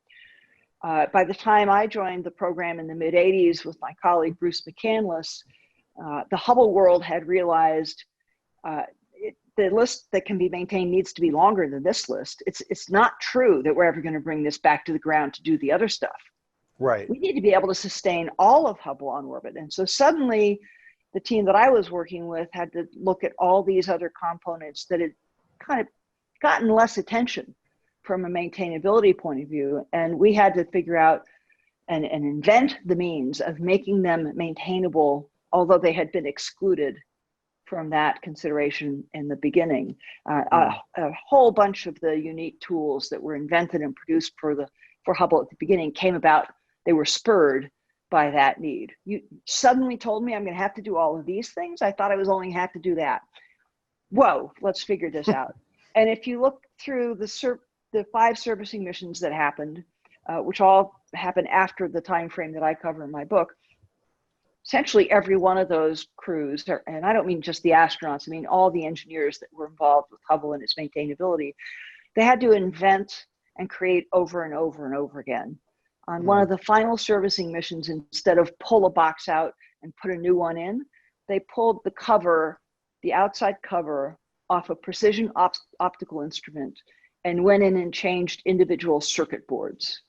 S3: By the time I joined the program in the mid-'80s with my colleague Bruce McCandless, the Hubble world had realized the list that can be maintained needs to be longer than this list. It's not true that we're ever going to bring this back to the ground to do the other stuff.
S2: Right.
S3: We need to be able to sustain all of Hubble on orbit. And so suddenly the team that I was working with had to look at all these other components that had kind of gotten less attention from a maintainability point of view. And we had to figure out and invent the means of making them maintainable, although they had been excluded from that consideration in the beginning. A whole bunch of the unique tools that were invented and produced for Hubble at the beginning came about. They were spurred by that need. You suddenly told me I'm going to have to do all of these things. I thought I was only have to do that. Whoa, let's figure this out. And if you look through the 5 servicing missions that happened, which all happened after the time frame that I cover in my book, essentially every one of those crews, and I don't mean just the astronauts, I mean all the engineers that were involved with Hubble and its maintainability, they had to invent and create over and over and over again. On one of the final servicing missions, instead of pull a box out and put a new one in, they pulled the cover, the outside cover, off a precision optical instrument and went in and changed individual circuit boards.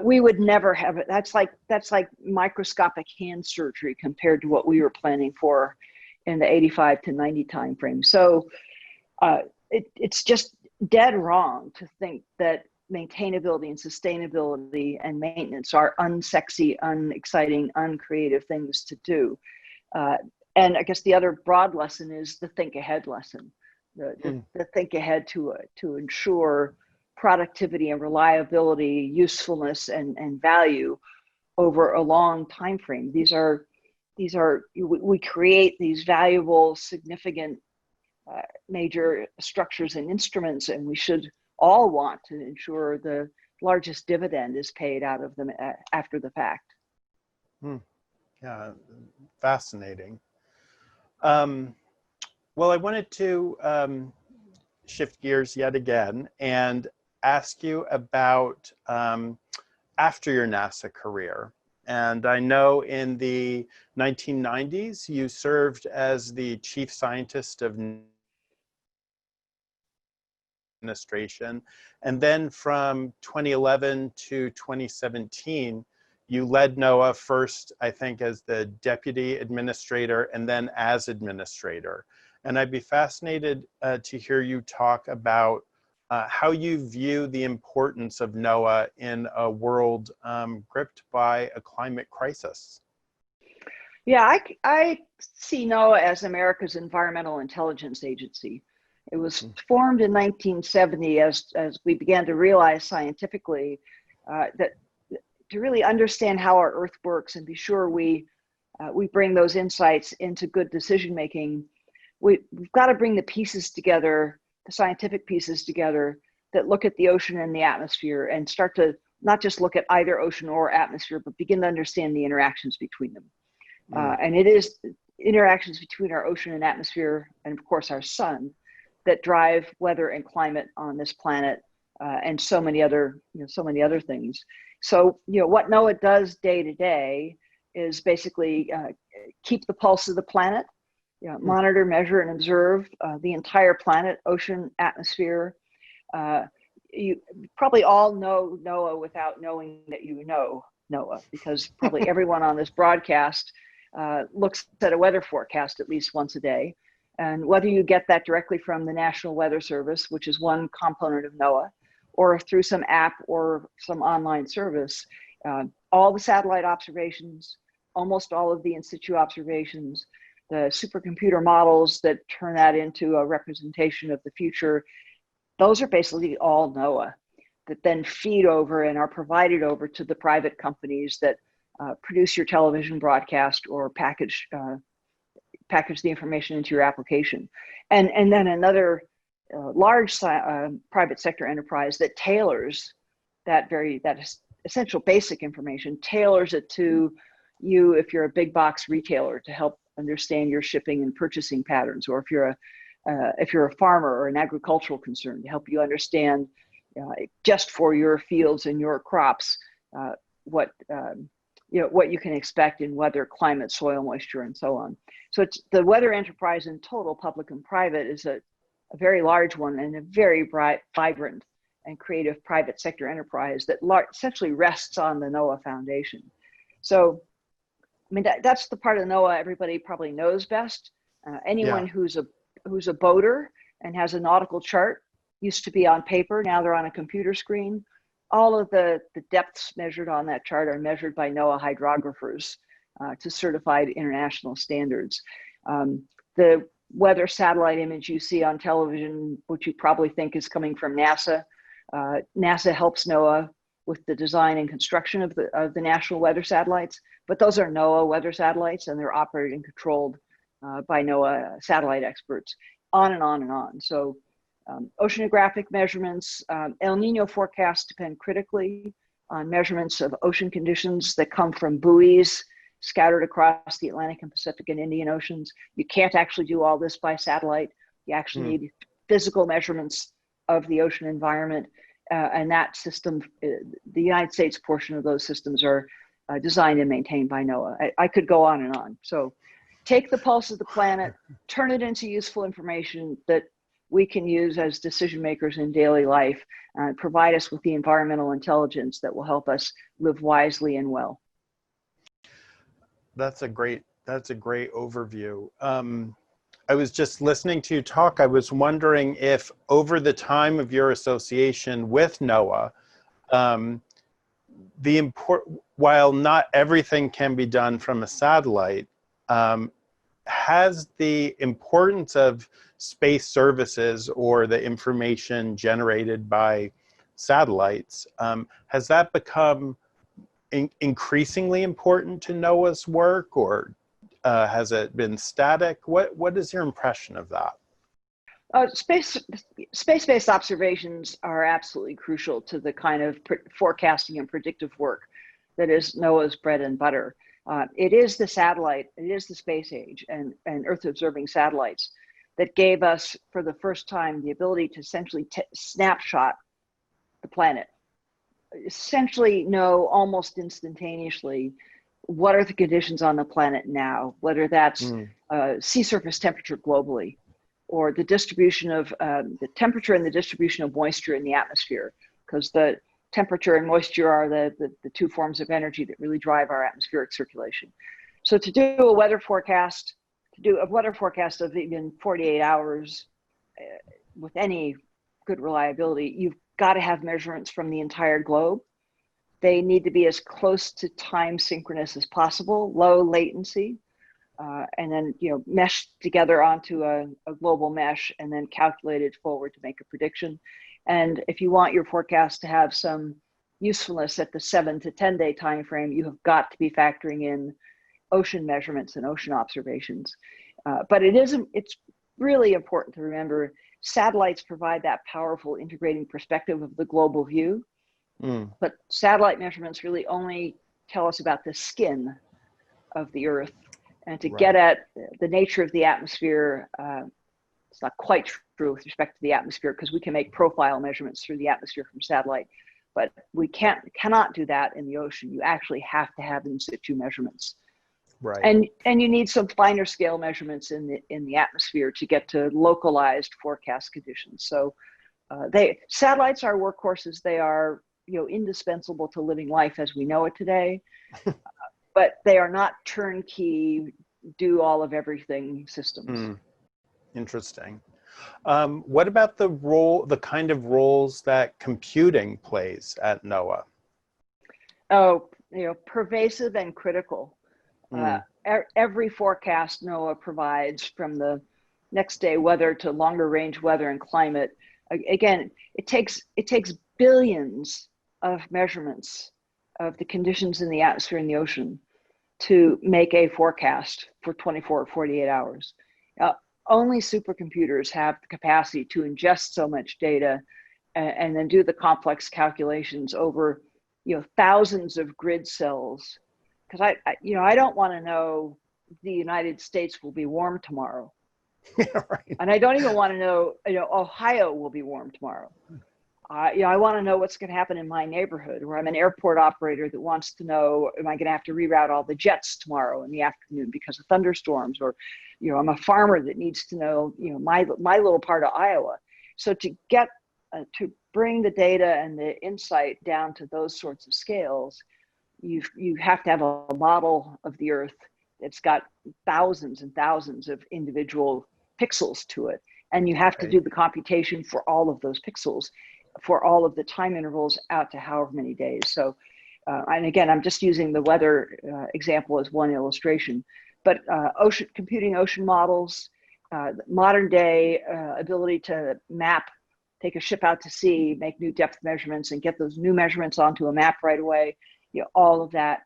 S3: We would never have it. That's like microscopic hand surgery compared to what we were planning for in the 85 to 90 time frame. So it's just dead wrong to think that maintainability and sustainability and maintenance are unsexy, unexciting, uncreative things to do. And I guess the other broad lesson is the think ahead lesson, the think ahead to ensure productivity and reliability, usefulness and value over a long time frame. We create these valuable, significant, major structures and instruments, and we should all want to ensure the largest dividend is paid out of them after the fact.
S2: Yeah, fascinating. Well, I wanted to shift gears yet again and ask you about after your NASA career. And I know in the 1990s, you served as the chief scientist of administration. And then from 2011 to 2017, you led NOAA first, I think, as the deputy administrator and then as administrator. And I'd be fascinated to hear you talk about how you view the importance of NOAA in a world gripped by a climate crisis.
S3: Yeah, I see NOAA as America's environmental intelligence agency. It was formed in 1970 as we began to realize scientifically that to really understand how our Earth works and be sure we bring those insights into good decision making, we've got to bring the pieces together, the scientific pieces together that look at the ocean and the atmosphere and start to not just look at either ocean or atmosphere, but begin to understand the interactions between them. And it is interactions between our ocean and atmosphere, and of course our sun, that drive weather and climate on this planet, and so many other things. So what NOAA does day to day is basically keep the pulse of the planet, monitor, measure, and observe the entire planet, ocean, atmosphere. You probably all know NOAA without knowing that you know NOAA, because probably everyone on this broadcast looks at a weather forecast at least once a day. And whether you get that directly from the National Weather Service, which is one component of NOAA, or through some app or some online service, all the satellite observations, almost all of the in situ observations, the supercomputer models that turn that into a representation of the future, those are basically all NOAA that then feed over and are provided over to the private companies that produce your television broadcast or package the information into your application. And then another large private sector enterprise that tailors that essential basic information, tailors it to you if you're a big box retailer to help understand your shipping and purchasing patterns, or if you're a farmer or an agricultural concern, to help you understand just for your fields and your crops what you can expect in weather, climate, soil moisture, and so on. So it's the weather enterprise in total, public and private, is a very large one and a very bright, vibrant, and creative private sector enterprise that essentially rests on the NOAA Foundation. So, I mean, that's the part of NOAA everybody probably knows best. Anyone who's a boater and has a nautical chart, used to be on paper, now they're on a computer screen. All of the depths measured on that chart are measured by NOAA hydrographers to certified international standards. The weather satellite image you see on television, which you probably think is coming from NASA, NASA helps NOAA with the design and construction of the national weather satellites, but those are NOAA weather satellites, and they're operated and controlled by NOAA satellite experts, on and on and on. So oceanographic measurements, El Nino forecasts depend critically on measurements of ocean conditions that come from buoys scattered across the Atlantic and Pacific and Indian Oceans. You can't actually do all this by satellite. You actually need physical measurements of the ocean environment. And that system, the United States portion of those systems are designed and maintained by NOAA. I could go on and on. So take the pulse of the planet, turn it into useful information that we can use as decision makers in daily life, provide us with the environmental intelligence that will help us live wisely and well.
S2: That's a great overview. I was just listening to you talk. I was wondering if over the time of your association with NOAA, while not everything can be done from a satellite, has the importance of space services or the information generated by satellites, has that become increasingly important to NOAA's work, or has it been static? What is your impression of that?
S3: Space-based observations are absolutely crucial to the kind of forecasting and predictive work that is NOAA's bread and butter. It is the satellite, it is the space age and Earth observing satellites that gave us, for the first time, the ability to essentially snapshot the planet. Essentially know almost instantaneously what are the conditions on the planet now, whether that's sea surface temperature globally, or the distribution of the temperature and the distribution of moisture in the atmosphere, because the temperature and moisture are the two forms of energy that really drive our atmospheric circulation. So to do a weather forecast to do a weather forecast of even 48 hours with any good reliability, you've got to have measurements from the entire globe. They need to be as close to time synchronous as possible, low latency, and then meshed together onto a global mesh and then calculated forward to make a prediction. And if you want your forecast to have some usefulness at the 7 to 10 day time frame, you have got to be factoring in ocean measurements and ocean observations. But it's really important to remember satellites provide that powerful integrating perspective of the global view. But satellite measurements really only tell us about the skin of the Earth. And to get at the nature of the atmosphere, it's not quite true with respect to the atmosphere, because we can make profile measurements through the atmosphere from satellite, but we cannot do that in the ocean. You actually have to have in situ measurements. And you need some finer scale measurements in the atmosphere to get to localized forecast conditions. So satellites are workhorses. They are indispensable to living life as we know it today, but they are not turnkey, do all of everything systems.
S2: Interesting. What about the kind of roles that computing plays at NOAA?
S3: Oh, pervasive and critical. Every forecast NOAA provides, from the next day weather to longer range weather and climate, again, it takes billions of measurements of the conditions in the atmosphere and the ocean to make a forecast for 24 or 48 hours. Only supercomputers have the capacity to ingest so much data and then do the complex calculations over thousands of grid cells. Because I don't want to know the United States will be warm tomorrow. And I don't even want to know Ohio will be warm tomorrow. I want to know what's going to happen in my neighborhood, where I'm an airport operator that wants to know, am I going to have to reroute all the jets tomorrow in the afternoon because of thunderstorms? Or, I'm a farmer that needs to know, my little part of Iowa. So to get, to bring the data and the insight down to those sorts of scales, you have to have a model of the Earth that's got thousands and thousands of individual pixels to it. And you have to do the computation for all of those pixels, for all of the time intervals out to however many days. So, and again, I'm just using the weather example as one illustration, but computing ocean models, modern day ability to map, take a ship out to sea, make new depth measurements and get those new measurements onto a map right away. All of that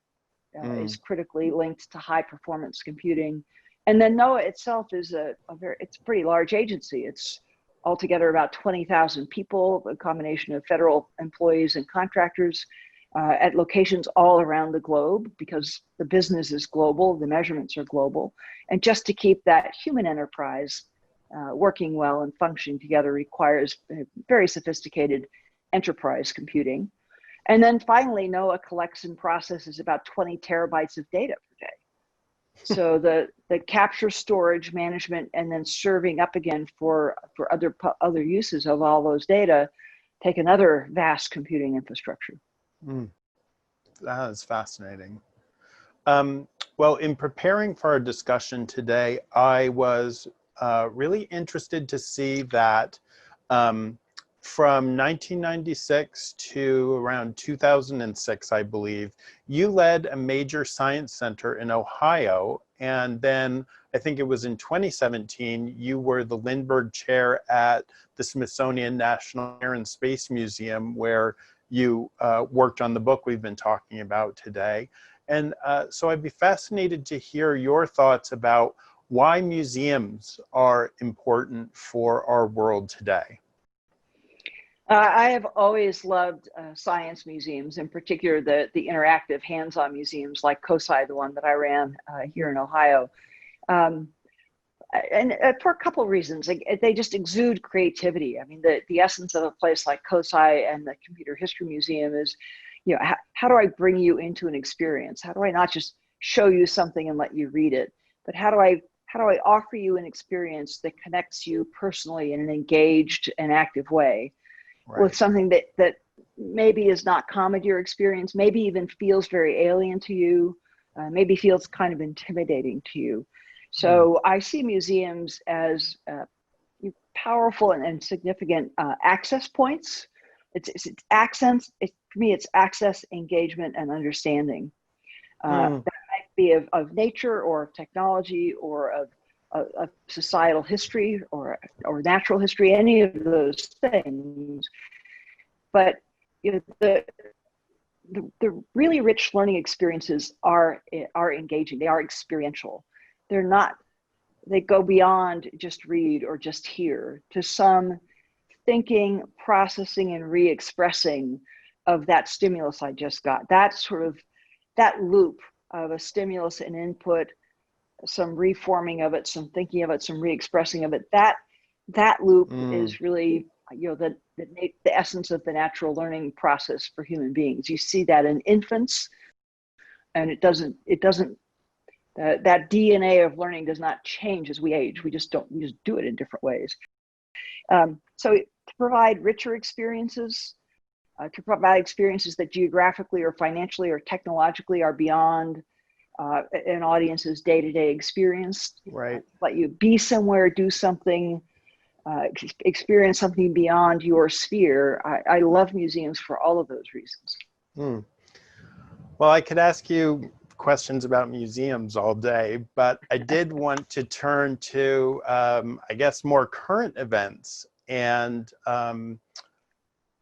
S3: is critically linked to high performance computing. And then NOAA itself is it's a pretty large agency. It's altogether about 20,000 people, a combination of federal employees and contractors at locations all around the globe, because the business is global, the measurements are global. And just to keep that human enterprise working well and functioning together requires very sophisticated enterprise computing. And then finally, NOAA collects and processes about 20 terabytes of data per day. So the capture, storage, management, and then serving up again for other uses of all those data take another vast computing infrastructure.
S2: That is fascinating. Well, in preparing for our discussion today, I was really interested to see that from 1996 to around 2006, I believe, you led a major science center in Ohio. And then I think it was in 2017, you were the Lindbergh Chair at the Smithsonian National Air and Space Museum, where you worked on the book we've been talking about today. And so I'd be fascinated to hear your thoughts about why museums are important for our world today.
S3: I have always loved science museums, in particular the interactive hands-on museums like COSI, the one that I ran here in Ohio. And for a couple of reasons. They just exude creativity. I mean, the essence of a place like COSI and the Computer History Museum is, how do I bring you into an experience? How do I not just show you something and let you read it, but how do I offer you an experience that connects you personally in an engaged and active way? With something that maybe is not common to your experience, maybe even feels very alien to you, maybe feels kind of intimidating to you. So I see museums as powerful and significant access points. It's accents. For me, it's access, engagement, and understanding. That might be of nature or of technology or of societal history or natural history, any of those things. But the really rich learning experiences are engaging. They are experiential. They go beyond just read or just hear to some thinking, processing, and re-expressing of that stimulus I just got. That loop of a stimulus and input, some reforming of it, some thinking of it, some re-expressing of it. That loop is really the essence of the natural learning process for human beings. You see that in infants, and it doesn't that DNA of learning does not change as we age. We just do it in different ways. So to provide richer experiences, to provide experiences that geographically or financially or technologically are beyond an audience's day-to-day experience.
S2: Right.
S3: Let you be somewhere, do something, experience something beyond your sphere. I love museums for all of those reasons.
S2: Well, I could ask you questions about museums all day, but I did want to turn to, I guess, more current events. And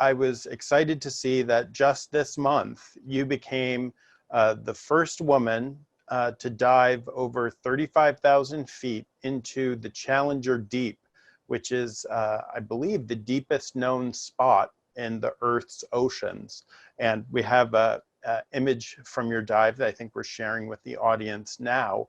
S2: I was excited to see that just this month, you became the first woman to dive over 35,000 feet into the Challenger Deep, which is, I believe, the deepest known spot in the Earth's oceans. And we have a image from your dive that I think we're sharing with the audience now.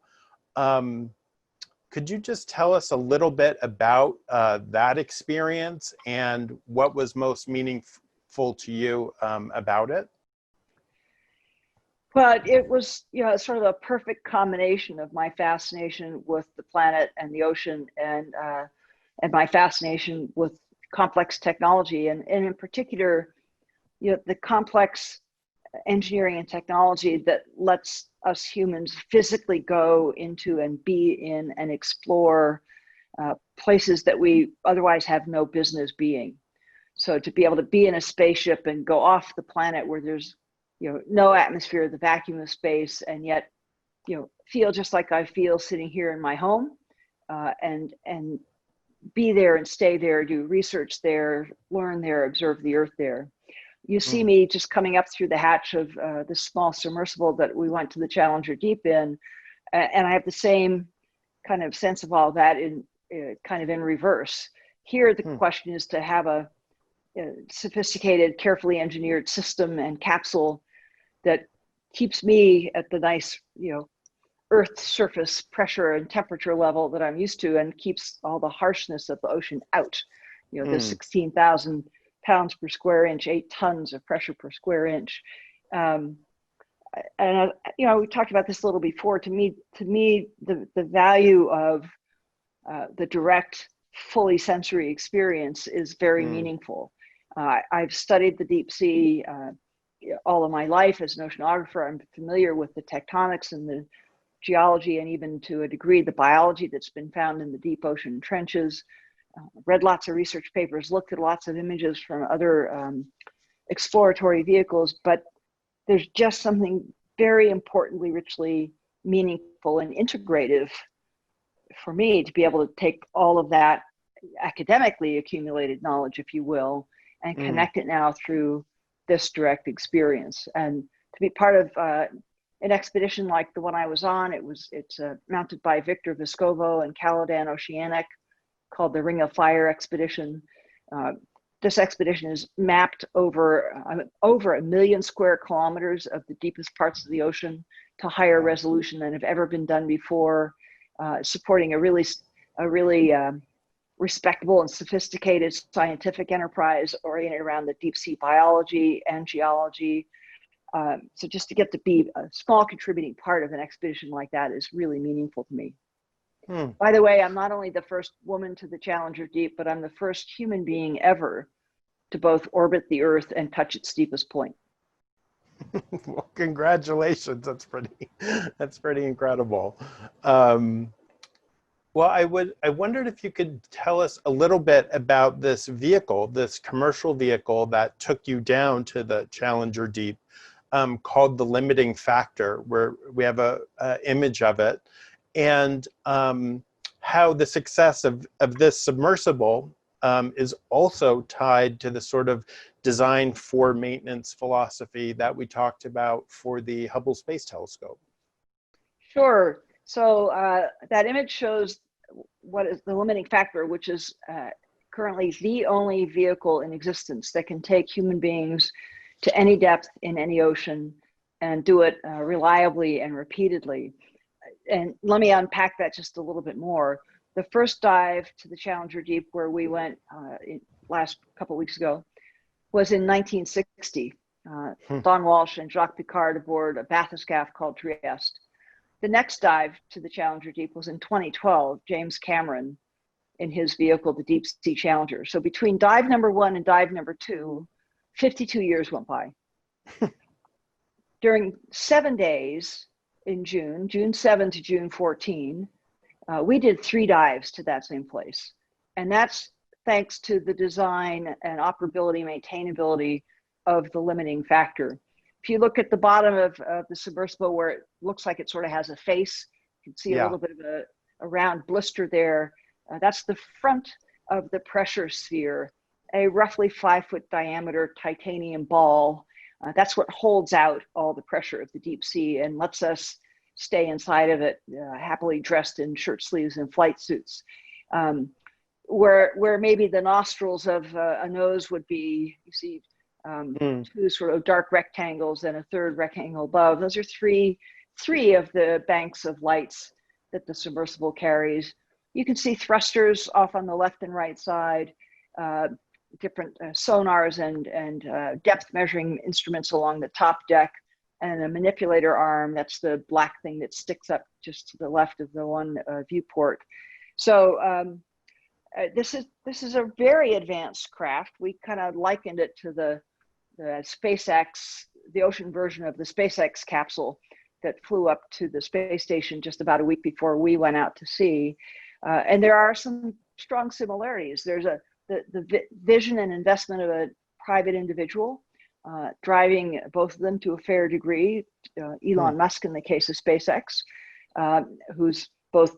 S2: Could you just tell us a little bit about that experience and what was most meaningful to you about it?
S3: But it was, sort of a perfect combination of my fascination with the planet and the ocean, and my fascination with complex technology, and in particular, the complex engineering and technology that lets us humans physically go into and be in and explore places that we otherwise have no business being. So to be able to be in a spaceship and go off the planet where there's no atmosphere, the vacuum of space, and yet feel just like I feel sitting here in my home, and be there and stay there, do research there, learn there, observe the Earth there. You see me just coming up through the hatch of this small submersible that we went to the Challenger Deep in, and I have the same kind of sense of all that in kind of in reverse. Here, the question is to have a sophisticated, carefully engineered system and capsule that keeps me at the nice, Earth surface pressure and temperature level that I'm used to, and keeps all the harshness of the ocean out. The 16,000 pounds per square inch, 8 tons of pressure per square inch. And we talked about this a little before. To me, the value of the direct, fully sensory experience is very meaningful. I've studied the deep sea all of my life as an oceanographer. I'm familiar with the tectonics and the geology, and even to a degree the biology that's been found in the deep ocean trenches. Read lots of research papers, looked at lots of images from other exploratory vehicles, but there's just something very importantly, richly meaningful and integrative for me to be able to take all of that academically accumulated knowledge, if you will, and connect it now through this direct experience. And to be part of an expedition like the one I was on, it's mounted by Victor Vescovo and Caladan Oceanic, called the Ring of Fire expedition. This expedition is mapped over 1 million square kilometers of the deepest parts of the ocean to higher resolution than have ever been done before, supporting a really respectable and sophisticated scientific enterprise oriented around the deep sea biology and geology. So just to get to be a small contributing part of an expedition like that is really meaningful to me. By the way, I'm not only the first woman to the Challenger Deep, but I'm the first human being ever to both orbit the Earth and touch its deepest point.
S2: Well, congratulations. That's pretty incredible. Well, I wondered if you could tell us a little bit about this vehicle, this commercial vehicle that took you down to the Challenger Deep, called the Limiting Factor, where we have a image of it, and how the success of this submersible is also tied to the sort of design for maintenance philosophy that we talked about for the Hubble Space Telescope.
S3: Sure. So that image shows what is the limiting factor, which is currently the only vehicle in existence that can take human beings to any depth in any ocean and do it reliably and repeatedly. And let me unpack that just a little bit more. The first dive to the Challenger Deep, where we went last couple of weeks ago, was in 1960. Don Walsh and Jacques Piccard aboard a bathyscaphe called Trieste. The next dive to the Challenger Deep was in 2012, James Cameron in his vehicle, the Deep Sea Challenger. So between dive number 1 and dive number 2, 52 years went by. During 7 days in June 7 to June 14, we did 3 dives to that same place. And that's thanks to the design and operability, maintainability of the limiting factor. If you look at the bottom of the submersible where it looks like it sort of has a face, you can see a little bit of a round blister there. That's the front of the pressure sphere, a roughly 5-foot diameter titanium ball. That's what holds out all the pressure of the deep sea and lets us stay inside of it, happily dressed in shirt sleeves and flight suits. Where maybe the nostrils of a nose would be, you see, 2 sort of dark rectangles and a third rectangle above. Those are three of the banks of lights that the submersible carries. You can see thrusters off on the left and right side, different sonars and depth measuring instruments along the top deck, and a manipulator arm. That's the black thing that sticks up just to the left of the one viewport. So this is a very advanced craft. We kind of likened it to the SpaceX, the ocean version of the SpaceX capsule that flew up to the space station just about a week before we went out to sea. And there are some strong similarities. There's the vision and investment of a private individual, driving both of them to a fair degree. Elon Musk in the case of SpaceX, who's both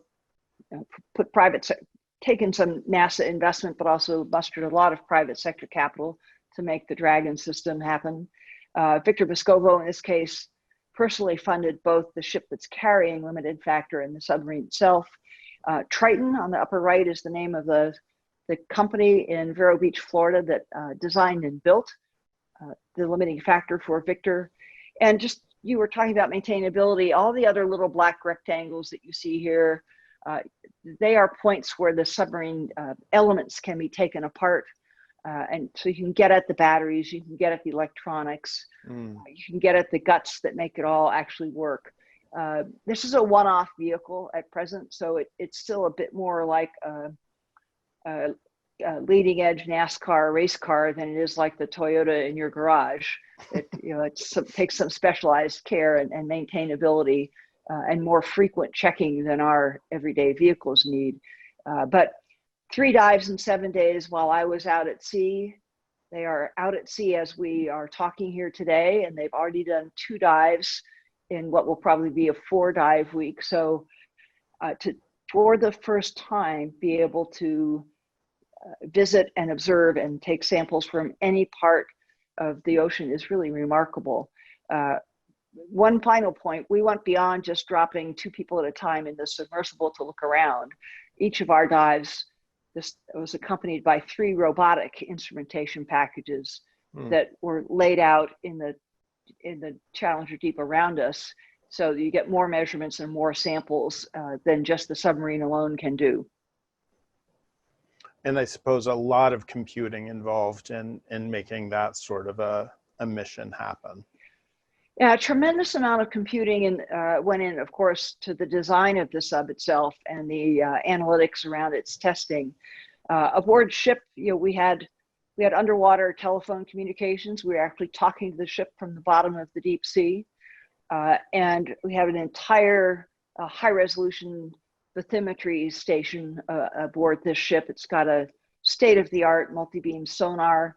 S3: taken some NASA investment, but also mustered a lot of private sector capital to make the Dragon system happen. Victor Vescovo, in this case, personally funded both the ship that's carrying limited factor and the submarine itself. Triton on the upper right is the name of the company in Vero Beach, Florida that designed and built the limiting factor for Victor. And just, you were talking about maintainability, all the other little black rectangles that you see here, they are points where the submarine elements can be taken apart. And so you can get at the batteries, you can get at the electronics, you can get at the guts that make it all actually work. This is a one-off vehicle at present, so it's still a bit more like a leading edge NASCAR race car than it is like the Toyota in your garage. It takes some specialized care and maintainability and more frequent checking than our everyday vehicles need. But 3 dives in 7 days while I was out at sea. They are out at sea as we are talking here today, and they've already done 2 dives in what will probably be a 4-dive week. So for the first time, be able to visit and observe and take samples from any part of the ocean is really remarkable. One final point, we went beyond just dropping 2 people at a time in the submersible to look around. Each of our dives was accompanied by 3 robotic instrumentation packages that were laid out in the Challenger Deep around us, so you get more measurements and more samples than just the submarine alone can do.
S2: And I suppose a lot of computing involved in making that sort of a mission happen.
S3: Yeah, a tremendous amount of computing went in, of course, to the design of the sub itself and the analytics around its testing. Aboard ship, we had underwater telephone communications. We were actually talking to the ship from the bottom of the deep sea, and we had an entire high-resolution bathymetry station aboard this ship. It's got a state-of-the-art multi-beam sonar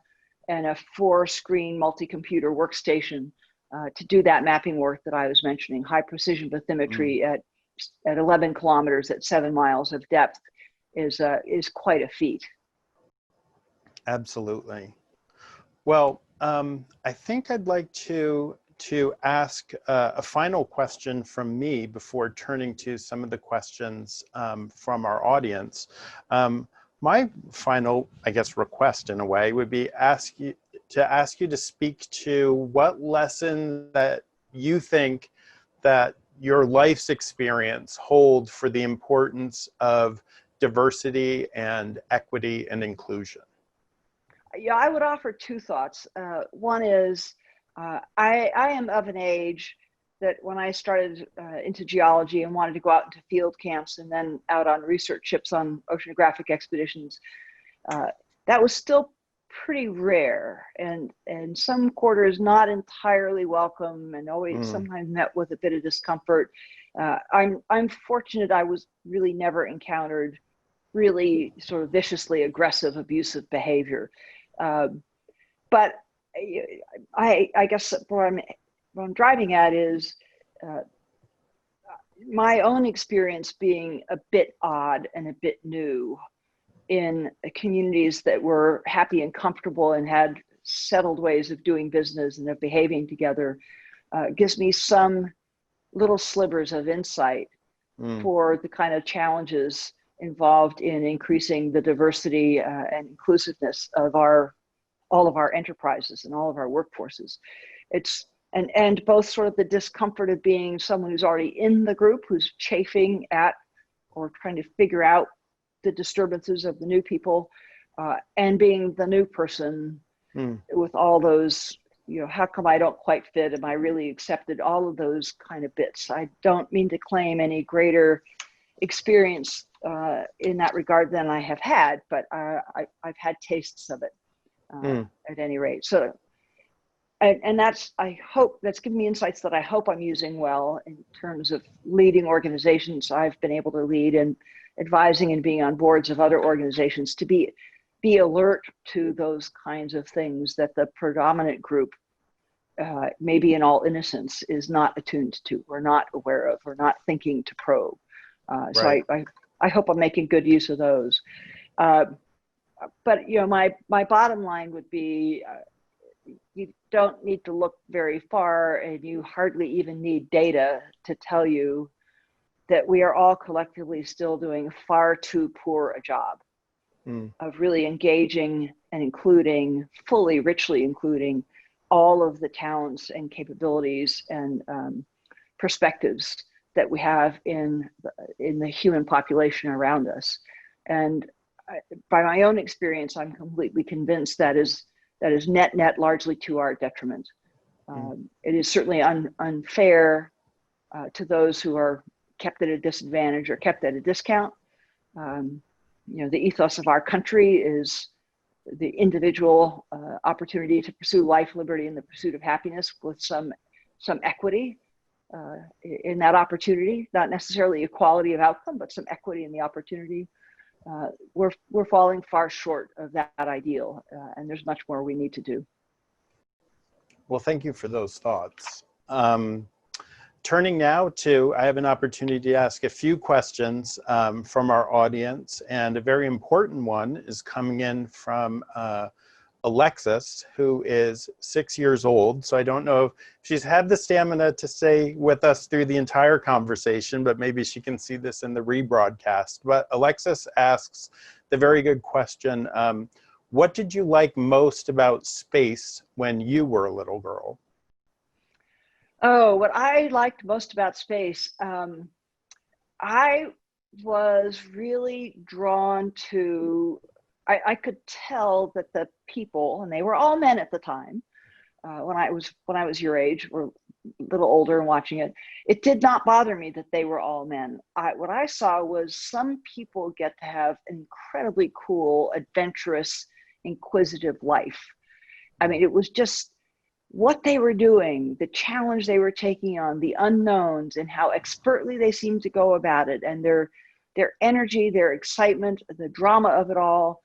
S3: and a 4-screen multi-computer workstation to do that mapping work that I was mentioning. High precision bathymetry at 11 kilometers at 7 miles of depth is quite a feat.
S2: Absolutely. Well, I think I'd like to ask a final question from me before turning to some of the questions from our audience. My final, I guess, request in a way would be ask you to speak to what lesson that you think that your life's experience hold for the importance of diversity and equity and inclusion.
S3: Yeah, I would offer 2 thoughts. One is I am of an age that when I started into geology and wanted to go out into field camps and then out on research ships on oceanographic expeditions, that was still pretty rare, and some quarters not entirely welcome, and always sometimes met with a bit of discomfort. I'm fortunate I was really never encountered really sort of viciously aggressive, abusive behavior. But I guess what I'm driving at is my own experience being a bit odd and a bit new in communities that were happy and comfortable and had settled ways of doing business and of behaving together gives me some little slivers of insight for the kind of challenges involved in increasing the diversity and inclusiveness of all of our enterprises and all of our workforces. And both sort of the discomfort of being someone who's already in the group, who's chafing at or trying to figure out the disturbances of the new people, and being the new person with all those, how come I don't quite fit? Am I really accepted? All of those kind of bits. I don't mean to claim any greater experience in that regard than I have had, but I've had tastes of it at any rate. So, and that's, I hope, that's given me insights that I hope I'm using well in terms of leading organizations I've been able to lead and advising and being on boards of other organizations to be alert to those kinds of things that the predominant group, maybe in all innocence, is not attuned to, or not aware of, or not thinking to probe. So I hope I'm making good use of those. But my bottom line would be, you don't need to look very far, and you hardly even need data to tell you that we are all collectively still doing far too poor a job of really engaging and including, fully, richly including all of the talents and capabilities and perspectives that we have in the human population around us. And by my own experience, I'm completely convinced that is net largely to our detriment. It is certainly unfair to those who are kept at a disadvantage or kept at a discount. The ethos of our country is the individual opportunity to pursue life, liberty, and the pursuit of happiness with some equity in that opportunity, not necessarily equality of outcome, but some equity in the opportunity. We're falling far short of that ideal, and there's much more we need to do.
S2: Well, thank you for those thoughts. Turning now to, I have an opportunity to ask a few questions from our audience, and a very important one is coming in from Alexis, who is 6 years old. So I don't know if she's had the stamina to stay with us through the entire conversation, but maybe she can see this in the rebroadcast. But Alexis asks the very good question, what did you like most about space when you were a little girl?
S3: Oh, what I liked most about space, I was really drawn to, I could tell that the people, and they were all men at the time, when I was your age, or a little older and watching it, it did not bother me that they were all men. What I saw was some people get to have an incredibly cool, adventurous, inquisitive life. I mean, it was just what they were doing, the challenge they were taking on, the unknowns, and how expertly they seemed to go about it, and their their energy, their excitement, the drama of it all.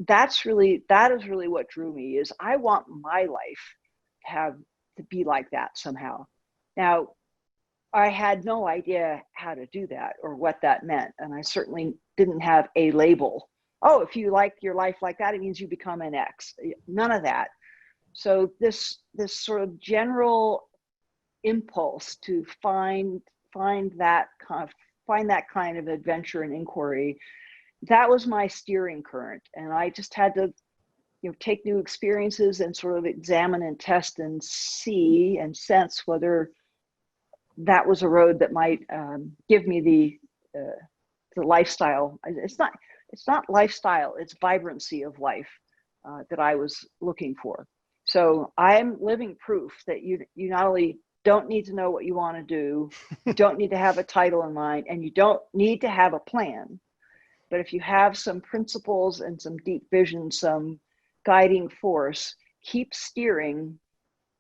S3: That is really what drew me. Is I want my life to be like that somehow. Now, I had no idea how to do that or what that meant, and I certainly didn't have a label. Oh, if you like your life like that, it means you become an X. None of that. So this sort of general impulse to find that kind of adventure and inquiry, that was my steering current, and I just had to, take new experiences and sort of examine and test and see and sense whether that was a road that might give me the lifestyle. It's not lifestyle, it's vibrancy of life that I was looking for. So I'm living proof that you not only don't need to know what you want to do, you don't need to have a title in mind, and you don't need to have a plan. But if you have some principles and some deep vision, some guiding force,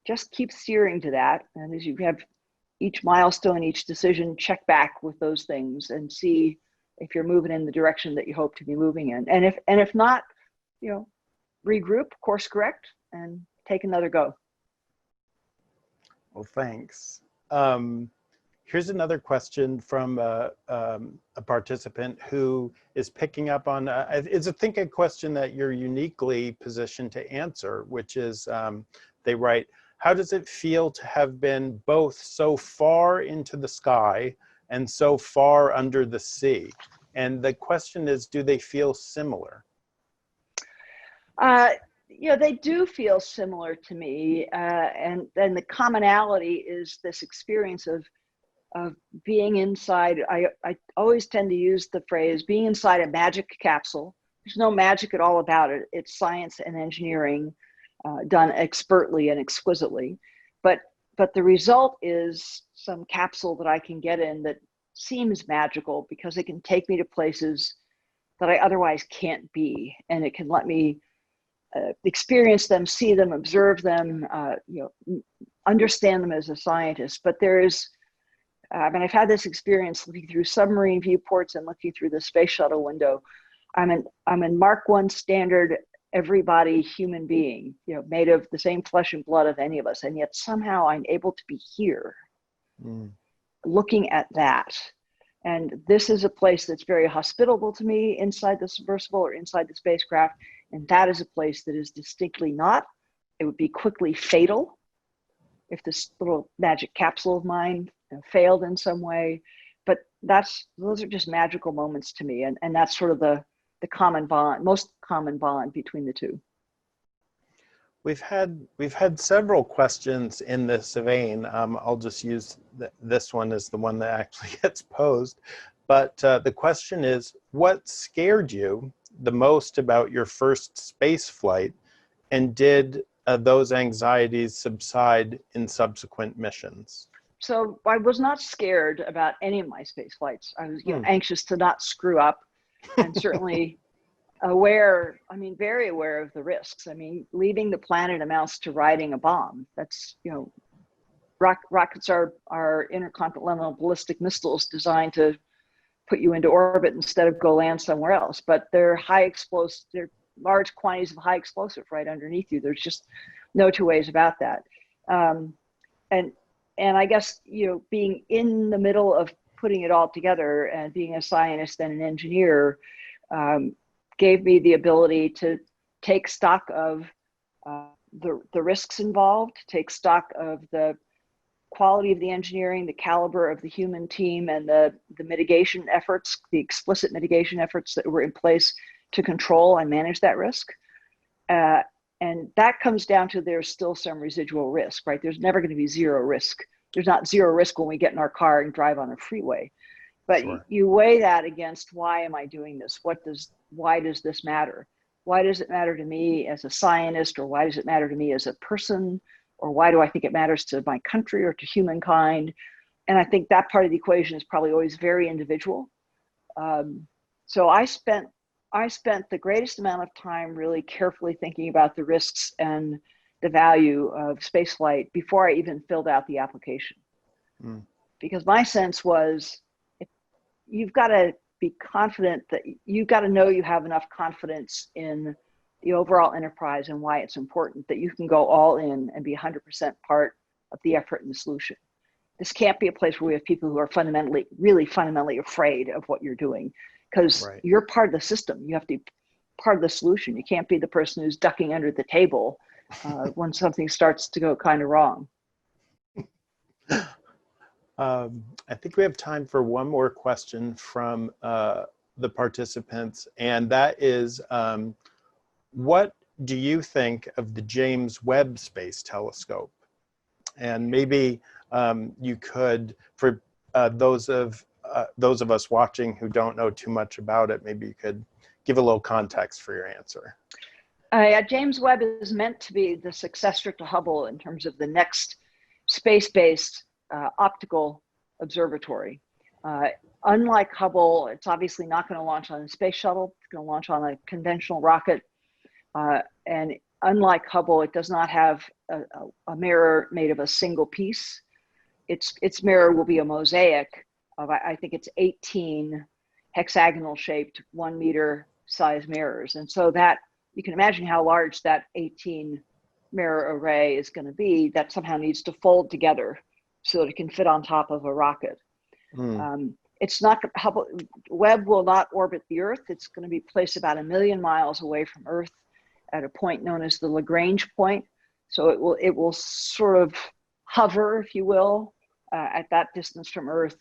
S3: just keep steering to that. And as you have each milestone, each decision, check back with those things and see if you're moving in the direction that you hope to be moving in. And if not, regroup, course correct, and take another go.
S2: Well, thanks. Here's another question from a participant who is picking up on, it's I think a question that you're uniquely positioned to answer, which is, they write, how does it feel to have been both so far into the sky and so far under the sea? And the question is, do they feel similar?
S3: They do feel similar to me. And then the commonality is this experience of being inside. I always tend to use the phrase being inside a magic capsule. There's no magic at all about it. It's science and engineering done expertly and exquisitely. But the result is some capsule that I can get in that seems magical because it can take me to places that I otherwise can't be. And it can let me experience them, see them, observe them, understand them as a scientist. But there is, I've had this experience looking through submarine viewports and looking through the space shuttle window. I'm in Mark I standard, everybody human being, made of the same flesh and blood of any of us, and yet somehow I'm able to be here, looking at that. And this is a place that's very hospitable to me inside the submersible or inside the spacecraft, and that is a place that is distinctly not. It would be quickly fatal if this little magic capsule of mine failed in some way. But those are just magical moments to me, and that's sort of the common bond, most common bond between the two.
S2: We've had several questions in this vein. I'll just use this one as the one that actually gets posed. But the question is, what scared you the most about your first space flight, and did those anxieties subside in subsequent missions?
S3: So I was not scared about any of my space flights. I was anxious to not screw up, and certainly very aware of the risks. Leaving the planet amounts to riding a bomb. That's, rockets are intercontinental ballistic missiles designed to put you into orbit instead of go land somewhere else. But they're they're large quantities of high explosive right underneath you. There's just no two ways about that. And I guess, being in the middle of putting it all together and being a scientist and an engineer, gave me the ability to take stock of the risks involved, take stock of the quality of the engineering, the caliber of the human team, and the mitigation efforts, the explicit mitigation efforts that were in place to control and manage that risk. And that comes down to there's still some residual risk, right? There's never going to be zero risk. There's not zero risk when we get in our car and drive on a freeway. But
S2: Sure.
S3: You weigh that against, why am I doing this? Why does this matter? Why does it matter to me as a scientist, or why does it matter to me as a person? Or why do I think it matters to my country or to humankind? And I think that part of the equation is probably always very individual. So I spent the greatest amount of time really carefully thinking about the risks and the value of spaceflight before I even filled out the application. Because my sense was, you've got to be confident that you got to know you have enough confidence in the overall enterprise and why it's important that you can go all in and be 100% part of the effort and the solution. This can't be a place where we have people who are really fundamentally afraid of what you're doing, because you're part of the system. You have to be part of the solution. You can't be the person who's ducking under the table when something starts to go kind of wrong.
S2: I think we have time for one more question from the participants, and that is, what do you think of the James Webb Space Telescope? And maybe you could, for those of us watching who don't know too much about it, maybe you could give a little context for your answer.
S3: James Webb is meant to be the successor to Hubble in terms of the next space-based optical observatory. Unlike Hubble, it's obviously not going to launch on a space shuttle. It's going to launch on a conventional rocket. And unlike Hubble, it does not have a mirror made of a single piece. Its mirror will be a mosaic of, I think it's 18 hexagonal shaped 1 meter size mirrors. And so that, you can imagine how large that 18 mirror array is going to be, that somehow needs to fold together so that it can fit on top of a rocket. It's not, Hubble, Webb will not orbit the Earth. It's going to be placed about 1 million miles away from Earth at a point known as the Lagrange point. So it will sort of hover, if you will, at that distance from Earth.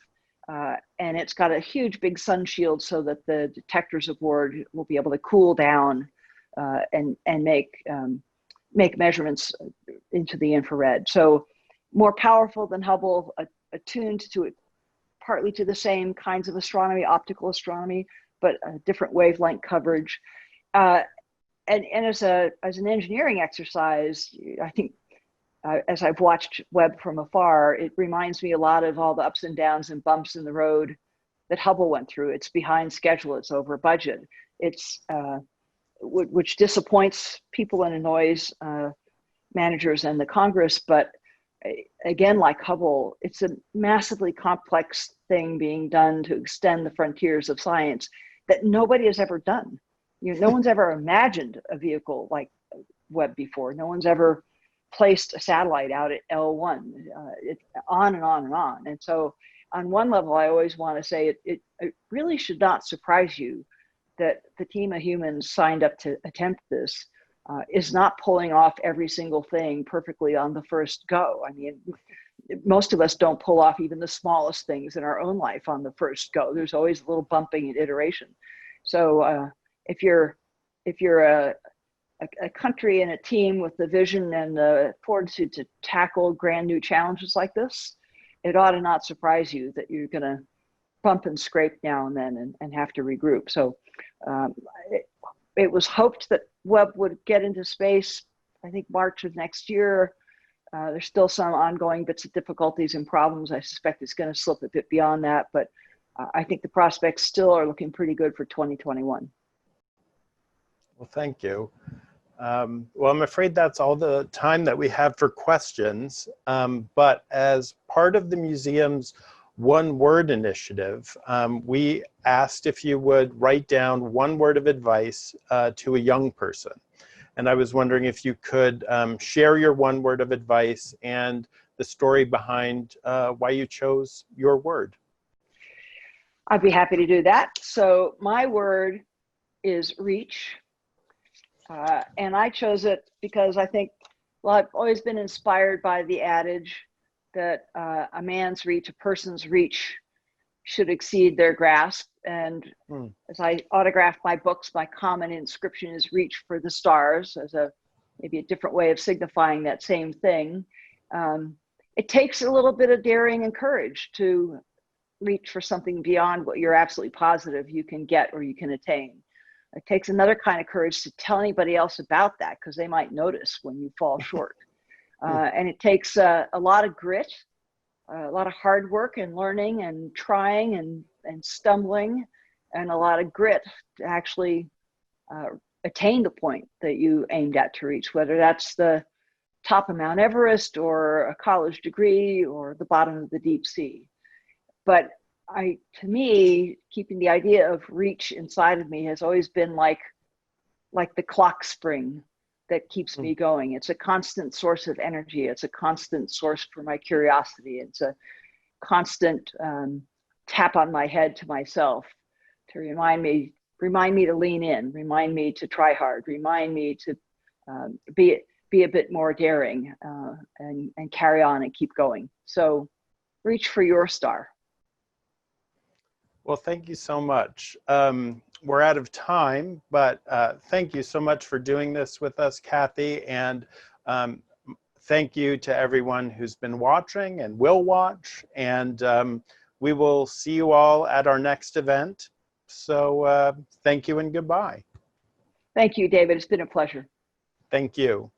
S3: And it's got a huge big sun shield so that the detectors aboard will be able to cool down and make measurements into the infrared. So more powerful than Hubble, attuned to it, partly to the same kinds of astronomy, optical astronomy, but a different wavelength coverage. And as an engineering exercise, I think as I've watched Webb from afar, it reminds me a lot of all the ups and downs and bumps in the road that Hubble went through. It's behind schedule, it's over budget, it's which disappoints people and annoys managers and the Congress. But again, like Hubble, it's a massively complex thing being done to extend the frontiers of science that nobody has ever done. You know, no one's ever imagined a vehicle like Webb before. No one's ever placed a satellite out at L1, on and on and on. And so on one level, I always want to say it really should not surprise you that the team of humans signed up to attempt this is not pulling off every single thing perfectly on the first go. I mean, most of us don't pull off even the smallest things in our own life on the first go. There's always a little bumping and iteration. So if you're a country and a team with the vision and the fortitude to tackle grand new challenges like this, it ought to not surprise you that you're going to bump and scrape now and then and have to regroup. So it was hoped that Webb would get into space, I think, March of next year. There's still some ongoing bits of difficulties and problems. I suspect it's going to slip a bit beyond that, but I think the prospects still are looking pretty good for 2021.
S2: Well, thank you. Well, I'm afraid that's all the time that we have for questions. But as part of the museum's One Word initiative, we asked if you would write down one word of advice to a young person. And I was wondering if you could share your one word of advice and the story behind why you chose your word.
S3: I'd be happy to do that. So my word is reach. And I chose it because I think, well, I've always been inspired by the adage that a man's reach, a person's reach should exceed their grasp. And as I autograph my books, my common inscription is reach for the stars, as maybe a different way of signifying that same thing. It takes a little bit of daring and courage to reach for something beyond what you're absolutely positive you can get or you can attain. It takes another kind of courage to tell anybody else about that, because they might notice when you fall short. And it takes a lot of grit, a lot of hard work and learning and trying and stumbling, and a lot of grit to actually attain the point that you aimed at to reach, whether that's the top of Mount Everest or a college degree or the bottom of the deep sea. But to me, keeping the idea of reach inside of me has always been like the clock spring that keeps me going. It's a constant source of energy. It's a constant source for my curiosity. It's a constant tap on my head to myself to remind me to lean in, remind me to try hard, remind me to be a bit more daring and carry on and keep going. So reach for your star.
S2: Well, thank you so much. We're out of time, but thank you so much for doing this with us, Kathy. And thank you to everyone who's been watching and will watch. And we will see you all at our next event. So thank you and goodbye.
S3: Thank you, David. It's been a pleasure.
S2: Thank you.